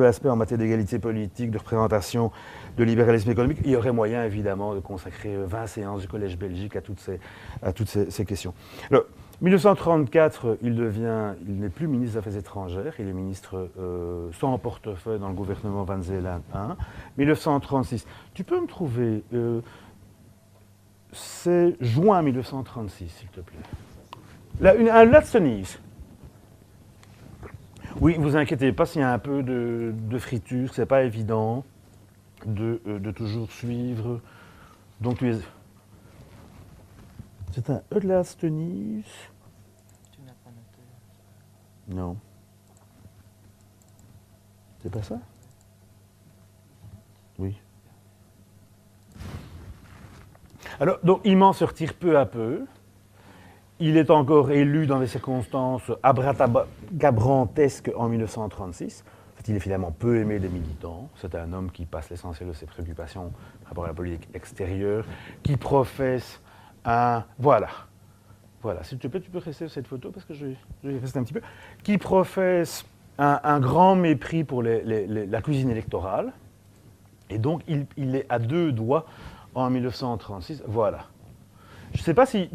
aspects en matière d'égalité politique, de représentation, de libéralisme économique. Il y aurait moyen, évidemment, de consacrer 20 séances du Collège belgique à toutes ces questions. Alors, 1934, il n'est plus ministre des Affaires étrangères, il est ministre sans portefeuille dans le gouvernement Van Zeeland I. 1936, tu peux me trouver, c'est juin 1936, s'il te plaît. Un Latsonise. Oui, vous inquiétez pas s'il y a un peu de friture, c'est pas évident de toujours suivre. Donc c'est un Latsonise. Tu n'as pas noté. Non. C'est pas ça? Oui. Alors, donc, il m'en sortir peu à peu. Il est encore élu dans des circonstances abracadabrantesques en 1936. En fait, il est finalement peu aimé des militants. C'est un homme qui passe l'essentiel de ses préoccupations par rapport à la politique extérieure, qui professe un... Voilà, s'il te plaît, tu peux rester sur cette photo parce que je vais y rester un petit peu. Qui professe un grand mépris pour la cuisine électorale. Et donc, il est à deux doigts en 1936. Voilà. Je ne sais pas si...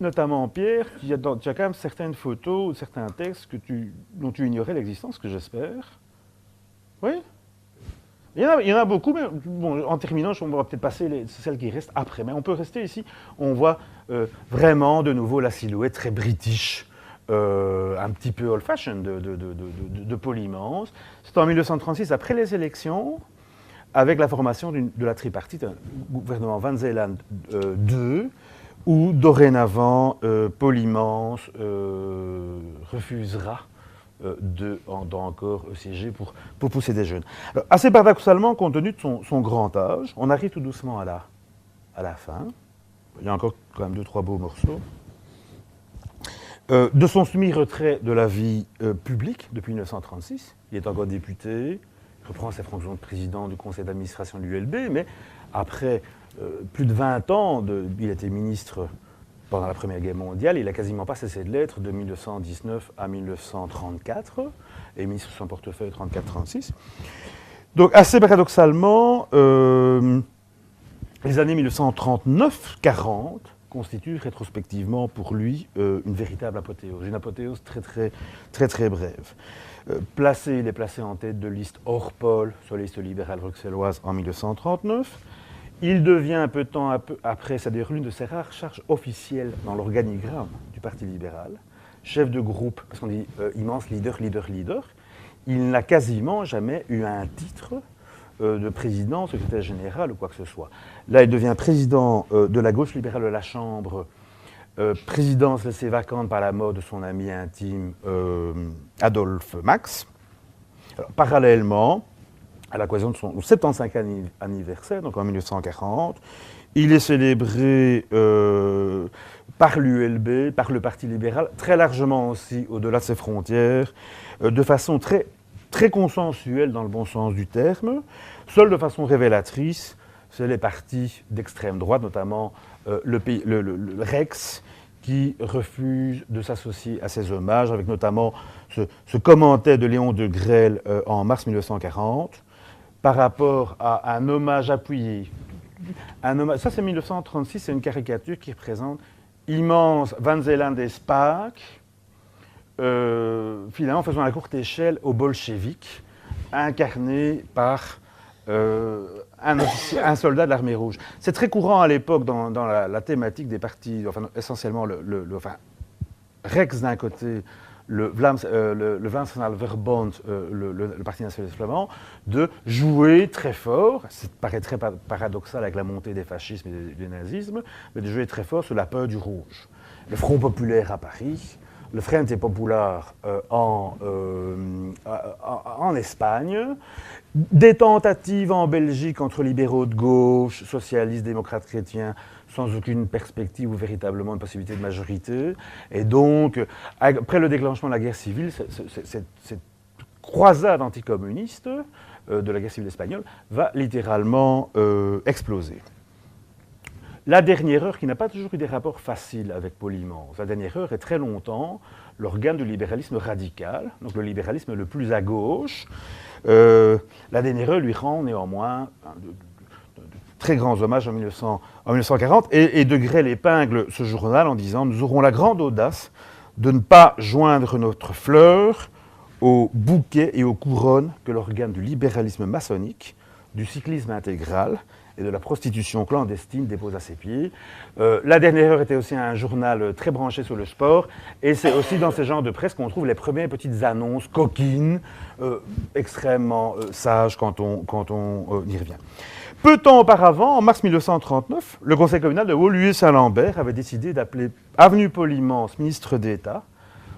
Notamment, Pierre, tu as quand même certaines photos ou certains textes dont tu ignorais l'existence, que j'espère. Oui? Il y en a beaucoup, mais bon, en terminant, on va peut-être passer celles qui restent après. Mais on peut rester ici. On voit vraiment de nouveau la silhouette très british, un petit peu old-fashioned de Paul Immense. C'est en 1936, après les élections, avec la formation de la tripartite, un gouvernement Van Zeeland II, où dorénavant Paul Immense refusera d'encore siéger pour pousser des jeunes. Alors, assez paradoxalement, compte tenu de son grand âge, on arrive tout doucement à la fin. Il y a encore quand même 2-3 beaux morceaux. De son semi-retrait de la vie publique depuis 1936, il est encore député, il reprend ses fonctions de président du conseil d'administration de l'ULB, mais après plus de 20 ans, il était ministre pendant la Première Guerre mondiale, il n'a quasiment pas cessé de l'être de 1919 à 1934, et ministre de son portefeuille 34-36. Donc assez paradoxalement, les années 1939-40 constituent rétrospectivement pour lui une véritable apothéose, une apothéose très brève. Il est placé en tête de liste hors pôle sur la liste libérale bruxelloise en 1939. Il devient un peu de temps après, c'est-à-dire l'une de ses rares charges officielles dans l'organigramme du Parti libéral, chef de groupe, parce qu'on dit immense leader. Il n'a quasiment jamais eu un titre de président, secrétaire général ou quoi que ce soit. Là, il devient président de la gauche libérale de la Chambre, présidence laissée vacante par la mort de son ami intime Adolphe Max. Alors, parallèlement, à l'occasion de son 75e anniversaire, donc en 1940, il est célébré par l'ULB, par le Parti libéral, très largement aussi au-delà de ses frontières, de façon très consensuelle dans le bon sens du terme. Seul de façon révélatrice, c'est les partis d'extrême droite, notamment le Rex, qui refuse de s'associer à ces hommages, avec notamment ce commentaire de Léon de Grelle en mars 1940, par rapport à un hommage appuyé. Ça, c'est 1936, c'est une caricature qui représente immense Van Zeeland et Spaak, finalement faisant à courte échelle aux bolcheviks, incarnés par un soldat de l'armée rouge. C'est très courant à l'époque dans la thématique des partis, enfin essentiellement Rex d'un côté, le Vlaams National Verbond, le Parti nationaliste flamand, de jouer très fort, ça paraît très paradoxal avec la montée des fascismes et du nazisme, mais de jouer très fort sur la peur du rouge. Le Front populaire à Paris, le Frente Popular en Espagne, des tentatives en Belgique entre libéraux de gauche, socialistes, démocrates chrétiens, sans aucune perspective ou véritablement une possibilité de majorité. Et donc, après le déclenchement de la guerre civile, cette croisade anticommuniste de la guerre civile espagnole va littéralement exploser. La dernière heure, qui n'a pas toujours eu des rapports faciles avec Polymance, la dernière heure est très longtemps l'organe du libéralisme radical, donc le libéralisme le plus à gauche. La dernière heure lui rend néanmoins de très grands hommages en 1940, et De Grelle épingle ce journal en disant « Nous aurons la grande audace de ne pas joindre notre fleur aux bouquets et aux couronnes que l'organe du libéralisme maçonnique, du cyclisme intégral et de la prostitution clandestine dépose à ses pieds. » La dernière heure était aussi un journal très branché sur le sport, et c'est aussi dans ce genre de presse qu'on trouve les premières petites annonces coquines, extrêmement sages quand on y revient. Peu de temps auparavant, en mars 1939, le conseil communal de Woluwe-Saint-Lambert avait décidé d'appeler avenue Polymance Ministre d'État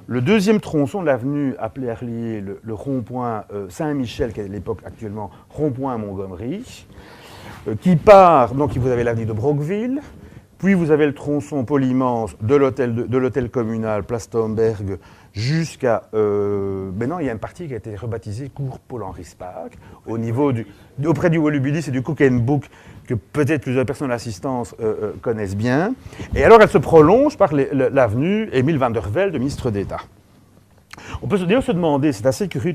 le deuxième tronçon de l'avenue appelé à relier le rond-point Saint-Michel, qui est à l'époque actuellement rond-point Montgomery, qui part, donc vous avez l'avenue de Brockville, puis vous avez le tronçon Polymance de l'hôtel communal Place Stomberg jusqu'à... maintenant, il y a une partie qui a été rebaptisée Cours Paul-Henri Spaak, auprès du Wolubilis et du Cook and Book, que peut-être plusieurs personnes de l'assistance connaissent bien. Et alors, elle se prolonge par l'avenue Émile van der Velde, ministre d'État. On peut d'ailleurs se demander, c'est assez curieux,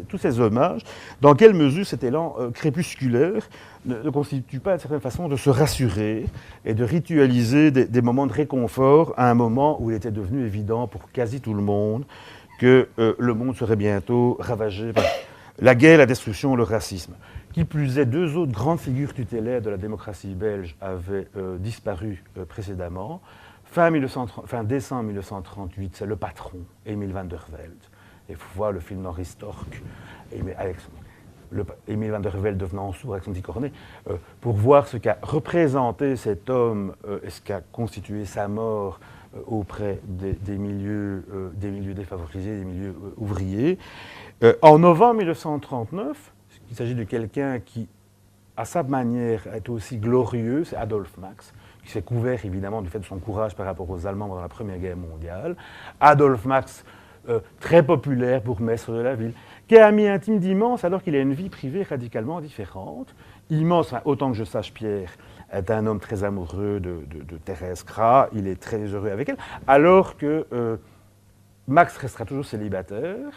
tous ces hommages, dans quelle mesure cet élan crépusculaire ne constitue pas une certaine façon de se rassurer et de ritualiser des moments de réconfort à un moment où il était devenu évident pour quasi tout le monde que le monde serait bientôt ravagé par la guerre, la destruction, le racisme. Qui plus est, deux autres grandes figures tutélaires de la démocratie belge avaient disparu précédemment. Fin décembre 1938, c'est le patron, Émile van der Velde. Il faut voir le film d'Henri Storck, avec Émile van der Velde devenant sourd avec son petit cornet, pour voir ce qu'a représenté cet homme et ce qu'a constitué sa mort auprès des milieux défavorisés, des milieux ouvriers. En novembre 1939, il s'agit de quelqu'un qui, à sa manière, est aussi glorieux, c'est Adolphe Max, qui s'est couvert évidemment du fait de son courage par rapport aux Allemands pendant la Première Guerre mondiale. Adolphe Max, très populaire, bourgmestre de la ville, qui est ami intime d'Immense alors qu'il a une vie privée radicalement différente. Immense, autant que je sache, Pierre, est un homme très amoureux de Thérèse Cras, il est très heureux avec elle, alors que Max restera toujours célibataire.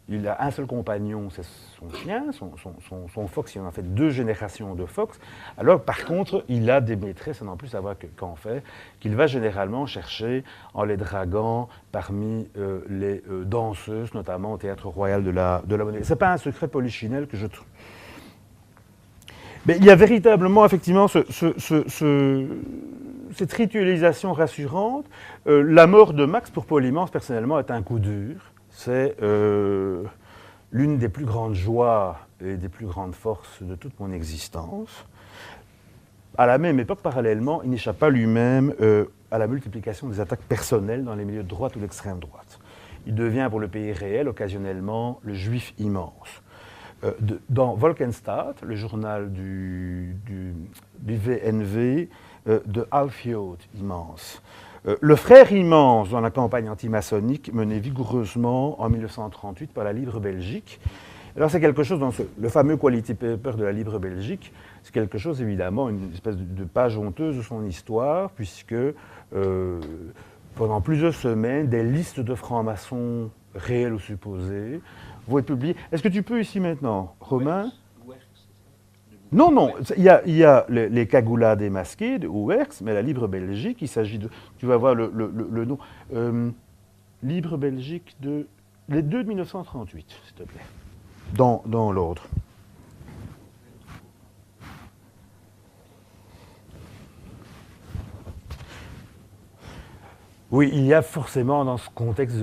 Il a un seul compagnon, c'est son chien, son fox. Il en a fait 2 générations de fox. Alors, par contre, il a des maîtresses, à n'en plus savoir qu'en fait, qu'il va généralement chercher en les draguant parmi les danseuses, notamment au Théâtre Royal de la Monnaie. Ce n'est pas un secret polichinelle que je trouve. Mais il y a véritablement, effectivement, cette ritualisation rassurante. La mort de Max, pour Polymance, personnellement, est un coup dur. C'est l'une des plus grandes joies et des plus grandes forces de toute mon existence. À la même époque, parallèlement, il n'échappe pas lui-même à la multiplication des attaques personnelles dans les milieux de droite ou d'extrême droite. Il devient, pour le pays réel, occasionnellement, le juif immense. Dans Wolkenstadt, le journal du VNV, de Alfioot immense. Le frère immense dans la campagne antimaçonnique menée vigoureusement en 1938 par la Libre Belgique. Alors c'est quelque chose, dans le fameux Quality Paper de la Libre Belgique, c'est quelque chose évidemment, une espèce de page honteuse de son histoire, puisque pendant plusieurs semaines, des listes de francs-maçons réels ou supposés vont être publiées. Est-ce que tu peux ici maintenant, Romain ? Non, il y a les cagoulats démasqués de Ouwerx, mais la Libre Belgique, il s'agit de... Tu vas voir le nom. Libre Belgique de... Les 2 de 1938, s'il te plaît. Dans l'ordre. Oui, il y a forcément dans ce contexte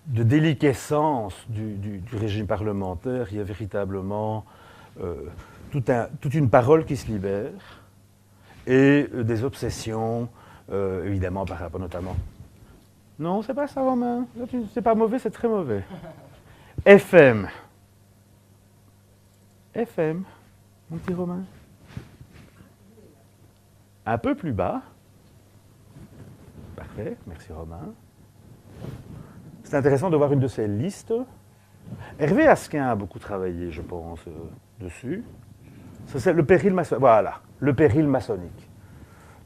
de déliquescence du régime parlementaire, il y a véritablement... toute une parole qui se libère et des obsessions, évidemment, par rapport notamment. Non, c'est pas ça, Romain. C'est pas mauvais, c'est très mauvais. FM. FM, mon petit Romain. Un peu plus bas. Parfait, merci Romain. C'est intéressant de voir une de ces listes. Hervé Asquin a beaucoup travaillé, je pense, dessus. Ça, c'est le péril maçonnique. Voilà, le péril maçonnique.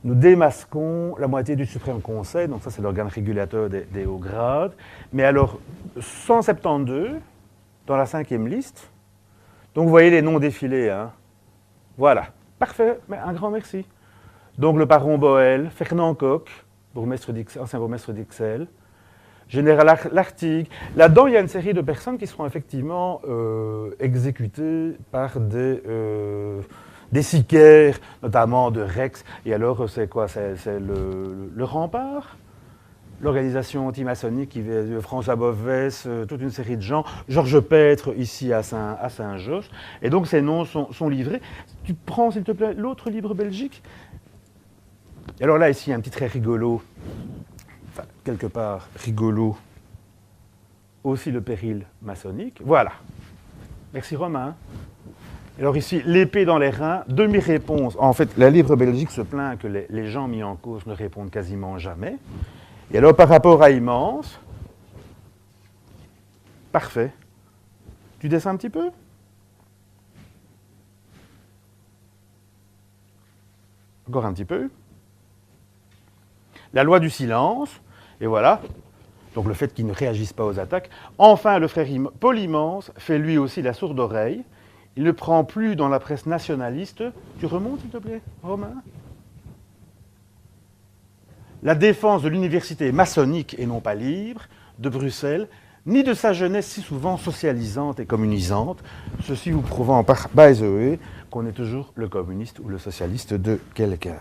nous démasquons la moitié du Suprême Conseil, donc ça c'est l'organe régulateur des hauts grades. Mais alors, 172 dans la 5e liste. Donc vous voyez les noms défiler. Hein. Voilà, parfait, mais un grand merci. Donc le baron Boel, Fernand Koch, ancien bourgmestre d'Ixelles, Général Lartigue. Là-dedans, il y a une série de personnes qui seront effectivement exécutées par des sicaires, notamment de Rex. Et alors, c'est quoi? C'est le Rempart, l'organisation antimaçonnique qui vient de François Bovès, toute une série de gens. Georges Pêtre, ici à Saint-Josse. Et donc, ces noms sont livrés. Tu prends, s'il te plaît, l'autre livre Belgique. Et alors là, ici, il y a un petit trait rigolo. Enfin, quelque part rigolo, aussi le péril maçonnique. Voilà. Merci Romain. Alors ici, l'épée dans les reins, demi-réponse. En fait, la Libre Belgique se plaint que les gens mis en cause ne répondent quasiment jamais. Et alors, par rapport à Immense, parfait. Tu descends un petit peu? Encore un petit peu. La loi du silence, et voilà, donc le fait qu'ils ne réagissent pas aux attaques. Enfin, le frère Paul Immense fait lui aussi la sourde oreille. Il ne prend plus dans la presse nationaliste. Tu remontes, s'il te plaît, Romain? La défense de l'université maçonnique et non pas libre de Bruxelles, ni de sa jeunesse si souvent socialisante et communisante, ceci vous prouvant par by the way qu'on est toujours le communiste ou le socialiste de quelqu'un.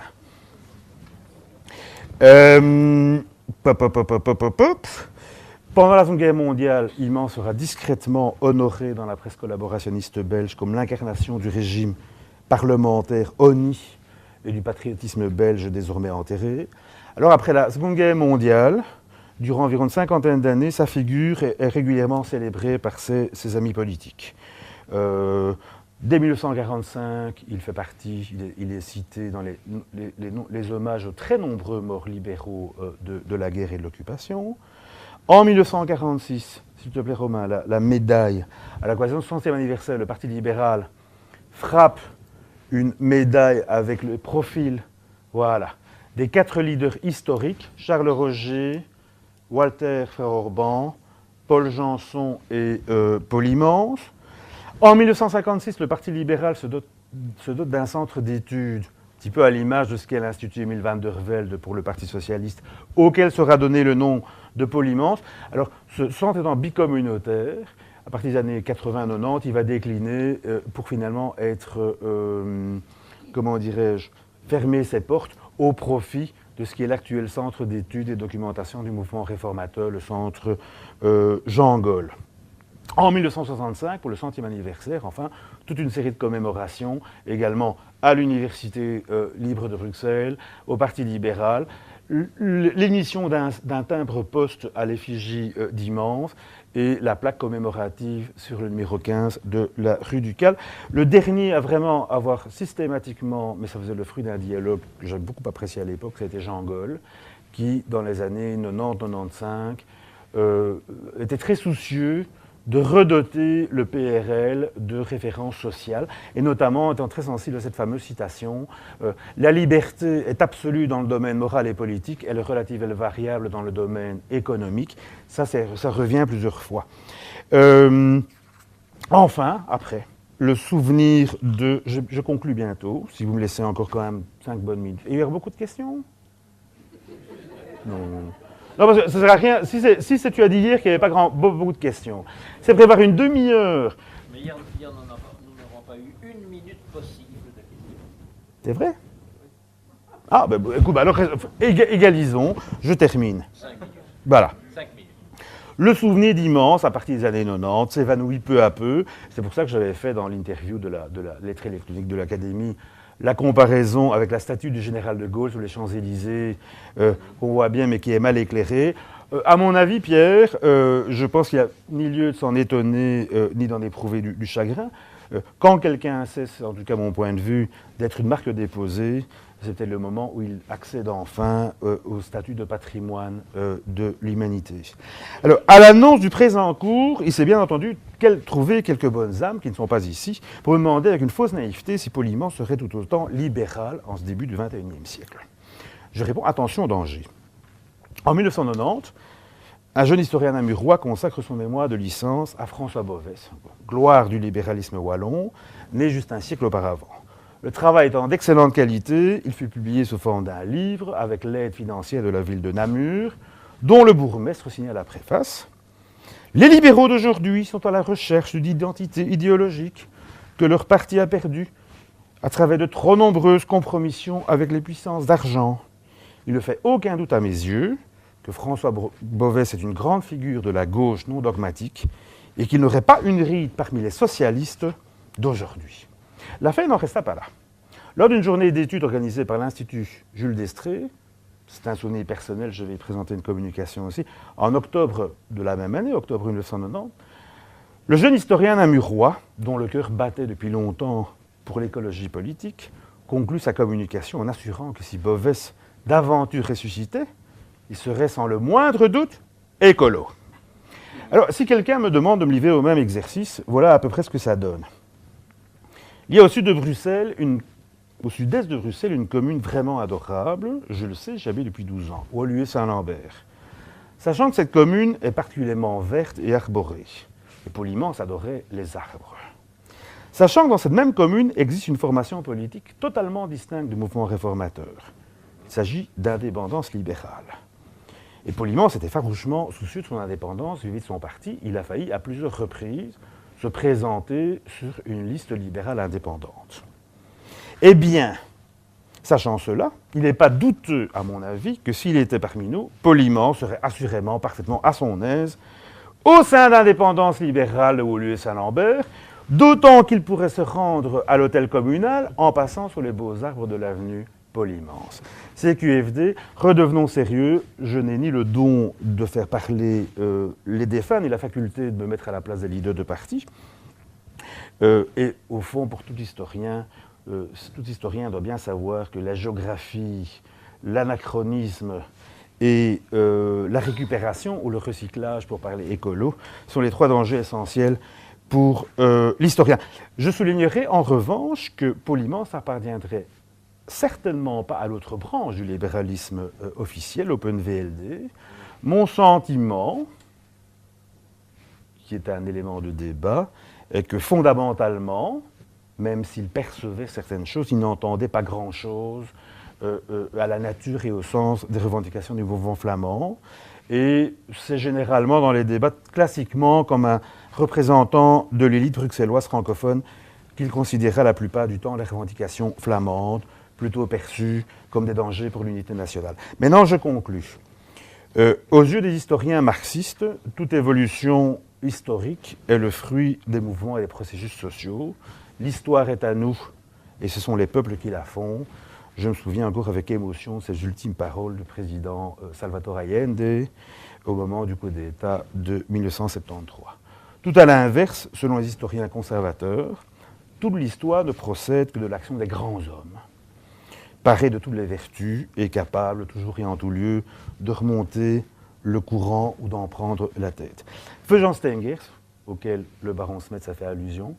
Pendant la Seconde Guerre mondiale, Immense sera discrètement honoré dans la presse collaborationniste belge comme l'incarnation du régime parlementaire honni et du patriotisme belge désormais enterré. Alors après la Seconde Guerre mondiale, durant environ une cinquantaine d'années, sa figure est régulièrement célébrée par ses amis politiques. Dès 1945, il fait partie, il est cité dans les hommages aux très nombreux morts libéraux de la guerre et de l'occupation. En 1946, s'il te plaît Romain, la médaille à la coalition 60e anniversaire, le Parti libéral frappe une médaille avec le profil, voilà, des 4 leaders historiques, Charles Roger, Walter Frère-Orban, Paul Janson et Paul Immense. En 1956, le Parti libéral se dote d'un centre d'études, un petit peu à l'image de ce qu'est l'Institut Émile van der Velde pour le Parti socialiste, auquel sera donné le nom de Paul Immense. Alors, ce centre étant bicommunautaire, à partir des années 80-90, il va décliner pour finalement être, comment dirais-je, fermer ses portes au profit de ce qui est l'actuel centre d'études et documentation du mouvement réformateur, le centre Jean Gaulle. En 1965, pour le 100e anniversaire, enfin, toute une série de commémorations, également à l'Université libre de Bruxelles, au Parti libéral, l'émission d'un timbre-poste à l'effigie d'Immense et la plaque commémorative sur le numéro 15 de la rue du Cal. Le dernier à vraiment avoir systématiquement, mais ça faisait le fruit d'un dialogue que j'ai beaucoup apprécié à l'époque, c'était Jean Gaulle, qui, dans les années 90-95, était très soucieux de redoter le PRL de références sociales, et notamment étant très sensible à cette fameuse citation « La liberté est absolue dans le domaine moral et politique, elle est relative et variable dans le domaine économique ». Ça revient plusieurs fois. Enfin, après, le souvenir de... Je conclus bientôt, si vous me laissez encore quand même 5 bonnes minutes. Il y aura beaucoup de questions? Non. Non, parce que ça ne sert à rien. Si tu as dit hier qu'il n'y avait pas beaucoup de questions, c'est prévoir une demi-heure. Mais hier, nous n'aurons pas eu une minute possible de questions. C'est vrai? Ah, ben écoute, alors égalisons, je termine. 5 minutes. Voilà. 5 minutes. Le souvenir d'Immense, à partir des années 90, s'évanouit peu à peu. C'est pour ça que j'avais fait dans l'interview de la lettre électronique de l'Académie la comparaison avec la statue du général de Gaulle sur les Champs-Élysées, qu'on voit bien mais qui est mal éclairée. À mon avis, Pierre, je pense qu'il n'y a ni lieu de s'en étonner, ni d'en éprouver du chagrin. Quand quelqu'un cesse, en tout cas mon point de vue, d'être une marque déposée, c'est peut-être le moment où il accède enfin au statut de patrimoine de l'humanité. Alors, à l'annonce du présent cours, il s'est bien entendu trouver quelques bonnes âmes qui ne sont pas ici, pour me demander avec une fausse naïveté si Paul Immense serait tout autant libéral en ce début du XXIe siècle. Je réponds, attention, danger. En 1990, un jeune historien namurois consacre son mémoire de licence à François Bovès, gloire du libéralisme wallon, né juste un siècle auparavant. Le travail étant d'excellente qualité, il fut publié sous forme d'un livre avec l'aide financière de la ville de Namur, dont le bourgmestre signa la préface. Les libéraux d'aujourd'hui sont à la recherche d'une identité idéologique que leur parti a perdue à travers de trop nombreuses compromissions avec les puissances d'argent. Il ne fait aucun doute à mes yeux que François Bovès est une grande figure de la gauche non dogmatique et qu'il n'aurait pas une ride parmi les socialistes d'aujourd'hui. L'affaire n'en resta pas là. Lors d'une journée d'études organisée par l'Institut Jules Destrée, c'est un souvenir personnel, je vais y présenter une communication aussi, en octobre de la même année, octobre 1990, le jeune historien namurois, dont le cœur battait depuis longtemps pour l'écologie politique, conclut sa communication en assurant que si Bovès d'aventure ressuscitait, il serait sans le moindre doute écolo. Alors, si quelqu'un me demande de me livrer au même exercice, voilà à peu près ce que ça donne. Il y a au sud-est de Bruxelles, une commune vraiment adorable, je le sais, j'y habite depuis 12 ans, Woluwe-Saint-Lambert. Sachant que cette commune est particulièrement verte et arborée, et Polymance adorait les arbres. Sachant que dans cette même commune existe une formation politique totalement distincte du mouvement réformateur. Il s'agit d'indépendance libérale. Et Polymance était farouchement soucieux de son indépendance vis-à-vis de son parti. Il a failli à plusieurs reprises se présenter sur une liste libérale indépendante. Eh bien, sachant cela, il n'est pas douteux, à mon avis, que s'il était parmi nous, Polymance serait assurément parfaitement à son aise au sein d'indépendance libérale de Woluwe-Saint-Lambert, d'autant qu'il pourrait se rendre à l'hôtel communal en passant sur les beaux arbres de l'avenue Polymance. CQFD, redevenons sérieux, je n'ai ni le don de faire parler les défunts, ni la faculté de me mettre à la place des leaders de parti. Et au fond, pour tout historien doit bien savoir que la géographie, l'anachronisme et la récupération ou le recyclage, pour parler écolo, sont les trois dangers essentiels pour l'historien. Je soulignerai en revanche que Polymance appartiendrait certainement pas à l'autre branche du libéralisme officiel, OpenVLD. Mon sentiment, qui est un élément de débat, est que fondamentalement, même s'il percevait certaines choses, il n'entendait pas grand-chose à la nature et au sens des revendications du mouvement flamand. Et c'est généralement dans les débats, classiquement, comme un représentant de l'élite bruxelloise francophone qu'il considérait la plupart du temps les revendications flamandes, plutôt perçues comme des dangers pour l'unité nationale. Maintenant, je conclus. Aux yeux des historiens marxistes, toute évolution historique est le fruit des mouvements et des processus sociaux. L'histoire est à nous, et ce sont les peuples qui la font. Je me souviens encore avec émotion de ces ultimes paroles du président Salvatore Allende au moment du coup d'État de 1973. Tout à l'inverse, selon les historiens conservateurs, toute l'histoire ne procède que de l'action des grands hommes, parés de toutes les vertus et capables, toujours et en tout lieu, de remonter le courant ou d'en prendre la tête. Feu Jean Stengers, auquel le baron Smets a fait allusion,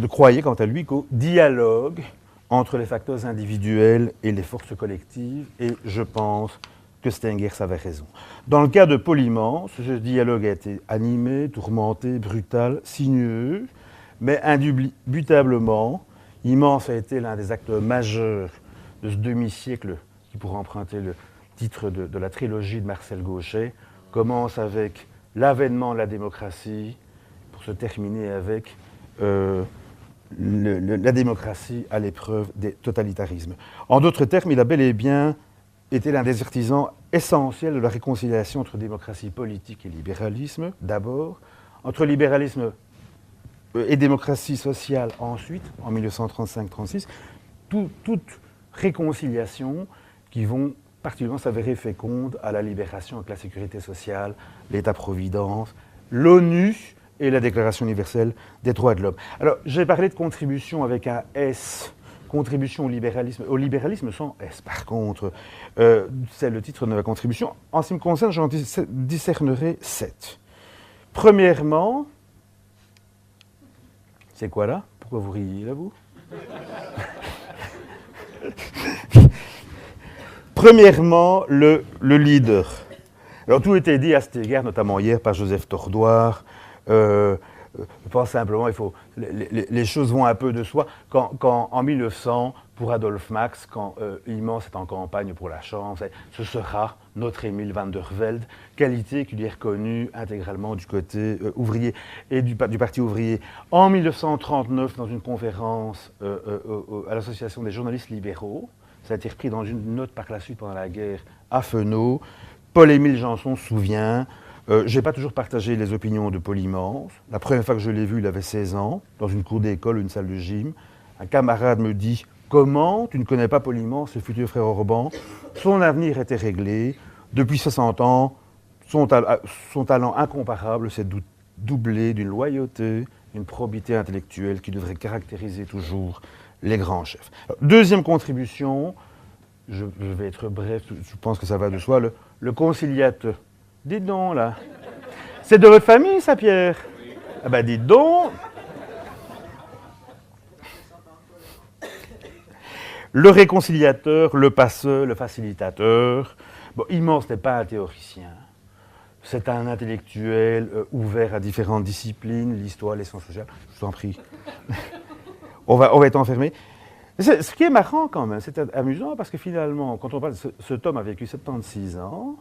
croyait quant à lui qu'au dialogue entre les facteurs individuels et les forces collectives, et je pense que Stengers avait raison. Dans le cas de Polymance, ce dialogue a été animé, tourmenté, brutal, sinueux, mais indubitablement, Immense a été l'un des acteurs majeurs de ce demi-siècle qui pourrait emprunter le titre de la trilogie de Marcel Gauchet, commence avec l'avènement de la démocratie, pour se terminer avec la démocratie à l'épreuve des totalitarismes. En d'autres termes, il a bel et bien été l'un des artisans essentiels de la réconciliation entre démocratie politique et libéralisme, d'abord, entre libéralisme et démocratie sociale ensuite, en 1935-36, toutes réconciliations qui vont particulièrement s'avérer fécondes à la libération avec la sécurité sociale, l'État-providence, l'ONU et la Déclaration universelle des droits de l'homme. Alors, j'ai parlé de contribution avec un S, contribution au libéralisme sans S, par contre, c'est le titre de ma contribution. En ce qui me concerne, j'en discernerai 7. Premièrement, c'est quoi là? Pourquoi vous riez là, vous? Premièrement, le leader. Alors tout était dit à cet égard, notamment hier par Joseph Tordoire. Je pense simplement, les choses vont un peu de soi. Quand en 1900, pour Adolphe Max, quand Immense est en campagne pour la chance, ce sera notre Émile van der Velde, qualité qui lui est reconnue intégralement du côté ouvrier et du Parti ouvrier. En 1939, dans une conférence à l'Association des journalistes libéraux, ça a été repris dans une note par la suite pendant la guerre à Fenot, Paul-Émile Janson se souvient. Je n'ai pas toujours partagé les opinions de Paul Immense. La première fois que je l'ai vu, il avait 16 ans, dans une cour d'école, une salle de gym. Un camarade me dit « Comment tu ne connais pas Paul Immense, le futur frère Orban ?» Son avenir était réglé. Depuis 60 ans, son talent incomparable s'est doublé d'une loyauté, d'une probité intellectuelle qui devrait caractériser toujours les grands chefs. Alors, deuxième contribution, je vais être bref, je pense que ça va de soi, le conciliateur. Dites donc, là. C'est de votre famille, ça, Pierre? Oui. Ah ben, dites donc. Le réconciliateur, le passeur, le facilitateur. Bon, Immense n'est pas un théoricien. C'est un intellectuel ouvert à différentes disciplines, l'histoire, les sciences sociales. Je vous en prie. on va être enfermé. Ce qui est marrant, quand même, c'est amusant, parce que finalement, quand on parle, cet homme a vécu 76 ans,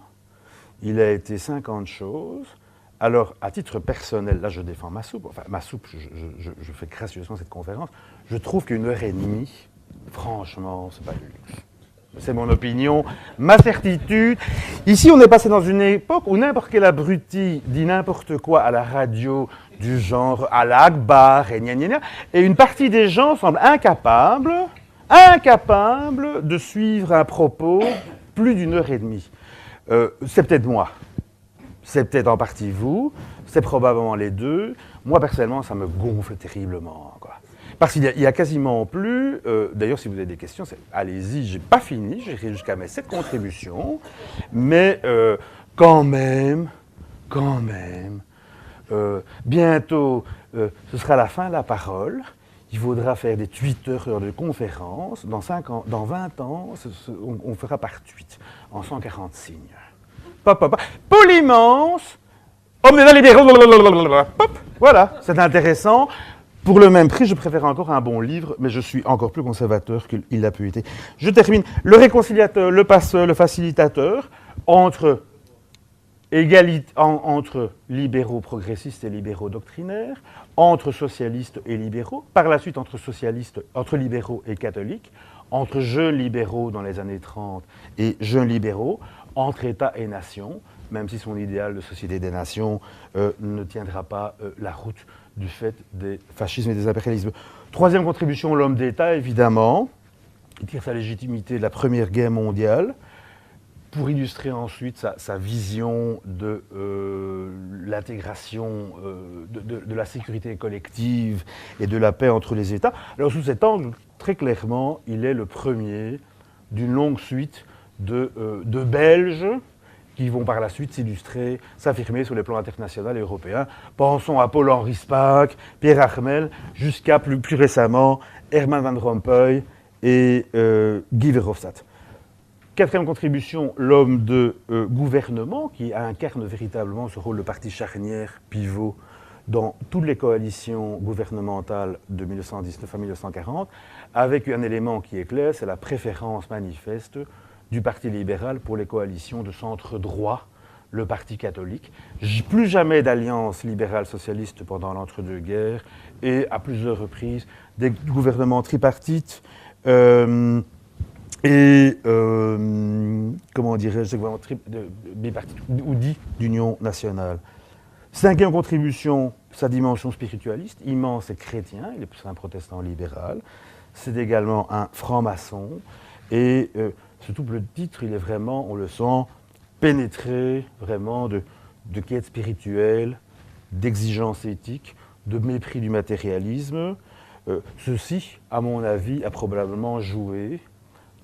il a été 50 choses. Alors, à titre personnel, là, je défends Massoub. Enfin, Massoub, je fais gracieusement cette conférence. Je trouve qu'une heure et demie, franchement, c'est pas du luxe. C'est mon opinion, ma certitude. Ici, on est passé dans une époque où n'importe quel abruti dit n'importe quoi à la radio, du genre à l'Akbar et gna gna gna. Et une partie des gens semblent incapables de suivre un propos plus d'une heure et demie. C'est peut-être moi, c'est peut-être en partie vous, c'est probablement les deux. Moi, personnellement, ça me gonfle terriblement, quoi. Parce qu'il y a quasiment plus, d'ailleurs, si vous avez des questions, allez-y, j'ai pas fini, j'irai jusqu'à mes 7 contributions, mais quand même, bientôt, ce sera la fin de la parole. Il faudra faire des tweeters de conférences. Dans 20 ans, on fera par tweet, en 140 signes. Paul Immense, homme des libéraux, voilà, c'est intéressant. Pour le même prix, je préfère encore un bon livre, mais je suis encore plus conservateur qu'il l'a pu être. Je termine. Le réconciliateur, le passeur, le facilitateur, entre libéraux progressistes et libéraux doctrinaires, entre socialistes et libéraux, par la suite entre libéraux et catholiques, entre jeunes libéraux dans les années 30 et jeunes libéraux, entre État et nation, même si son idéal de société des nations ne tiendra pas la route du fait des fascismes et des impérialismes. Troisième contribution, l'homme d'État, évidemment. Il tire sa légitimité de la Première Guerre mondiale pour illustrer ensuite sa vision de l'intégration de la sécurité collective et de la paix entre les États. Alors sous cet angle, très clairement, il est le premier d'une longue suite de Belges qui vont par la suite s'illustrer, s'affirmer sur les plans international et européen. Pensons à Paul-Henri Spaak, Pierre Harmel, jusqu'à plus récemment Herman Van Rompuy et Guy Verhofstadt. Quatrième contribution, l'homme de gouvernement qui incarne véritablement ce rôle de parti charnière, pivot, dans toutes les coalitions gouvernementales de 1919 à 1940, avec un élément qui est clair, c'est la préférence manifeste du Parti libéral pour les coalitions de centre droit, le Parti catholique. Plus jamais d'alliance libérale-socialiste pendant l'entre-deux-guerres et à plusieurs reprises des gouvernements tripartites comment dirais-je, bipartites ou dits d'union nationale. Cinquième contribution, sa dimension spiritualiste, Immense et chrétien, il est plus un protestant libéral. C'est également un franc-maçon et ce double titre, il est vraiment, on le sent, pénétré vraiment de quête spirituelle, d'exigence éthique, de mépris du matérialisme. Ceci, à mon avis, a probablement joué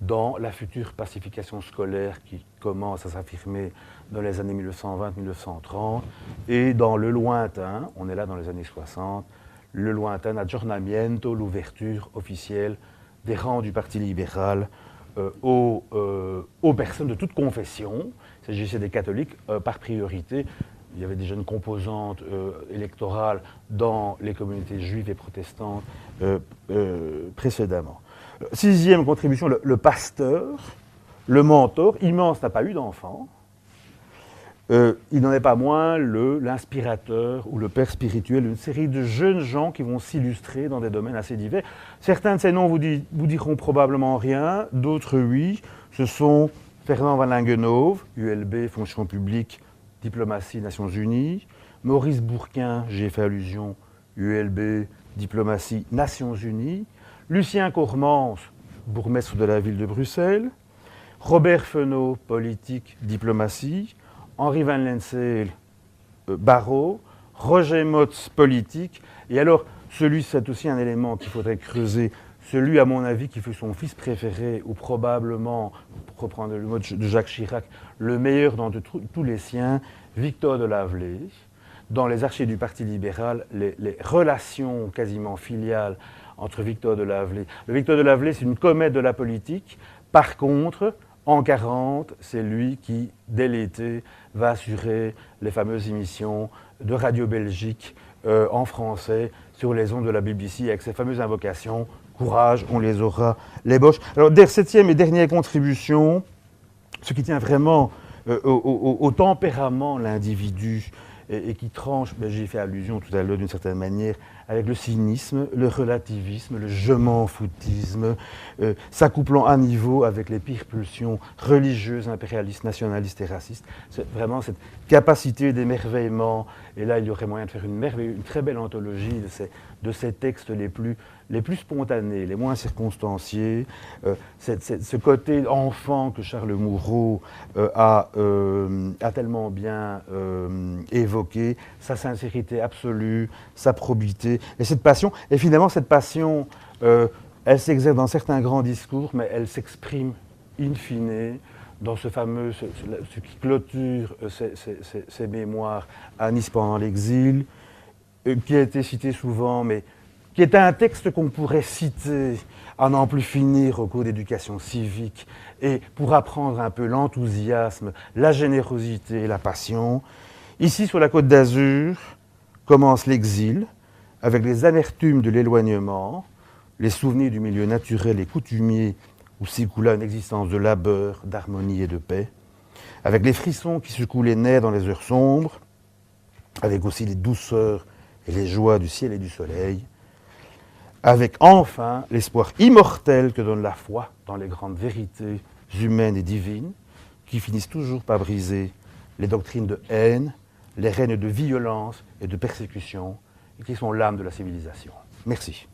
dans la future pacification scolaire qui commence à s'affirmer dans les années 1920-1930 et dans le lointain, on est là dans les années 60, le lointain aggiornamento, l'ouverture officielle des rangs du Parti libéral aux personnes de toute confession. Il s'agissait des catholiques par priorité. Il y avait déjà une composante électorale dans les communautés juives et protestantes précédemment. Sixième contribution, le pasteur, le mentor. Immense n'a pas eu d'enfant. Il n'en est pas moins l'inspirateur ou le père spirituel d'une série de jeunes gens qui vont s'illustrer dans des domaines assez divers. Certains de ces noms vous diront probablement rien, d'autres oui. Ce sont Fernand van Langenhove, ULB, fonction publique, diplomatie, Nations Unies. Maurice Bourquin, j'ai fait allusion, ULB, diplomatie, Nations Unies. Lucien Cormans, bourgmestre de la ville de Bruxelles. Robert Fenot, politique, diplomatie. Henri Van Lensel, barreau. Roger Motz, politique. Et alors, c'est aussi un élément qu'il faudrait creuser, celui, à mon avis, qui fut son fils préféré, ou probablement, pour reprendre le mot de Jacques Chirac, le meilleur d'entre tous les siens, Victor de Lavelay. Dans les archives du Parti libéral, les relations quasiment filiales entre Victor de Lavelay. Le Victor de Lavelay, c'est une comète de la politique. Par contre, en 1940, c'est lui qui, dès l'été, va assurer les fameuses émissions de Radio Belgique en français sur les ondes de la BBC avec ses fameuses invocations. Courage, on les aura, les Boches. Alors, septième et dernière contribution, ce qui tient vraiment au tempérament de l'individu et qui tranche, j'ai fait allusion tout à l'heure d'une certaine manière, avec le cynisme, le relativisme, le je m'en foutisme, s'accouplant à niveau avec les pires pulsions religieuses, impérialistes, nationalistes et racistes. C'est vraiment cette capacité d'émerveillement. Et là, il y aurait moyen de faire une très belle anthologie de ces textes les plus spontanés, les moins circonstanciés. Ce côté enfant que Charles Moureau a tellement bien évoqué, sa sincérité absolue, sa probité, et cette passion. Et finalement, cette passion, elle s'exerce dans certains grands discours, mais elle s'exprime in fine dans ce fameux, ce qui clôture ses mémoires à Nice pendant l'exil, qui a été cité souvent, mais qui est un texte qu'on pourrait citer à n'en plus finir au cours d'éducation civique, et pour apprendre un peu l'enthousiasme, la générosité et la passion. Ici, sur la Côte d'Azur, commence l'exil, avec les amertumes de l'éloignement, les souvenirs du milieu naturel et coutumier où s'écoula une existence de labeur, d'harmonie et de paix, avec les frissons qui secouent les nerfs dans les heures sombres, avec aussi les douceurs et les joies du ciel et du soleil, avec enfin l'espoir immortel que donne la foi dans les grandes vérités humaines et divines, qui finissent toujours par briser les doctrines de haine, les règnes de violence et de persécution, et qui sont l'âme de la civilisation. Merci.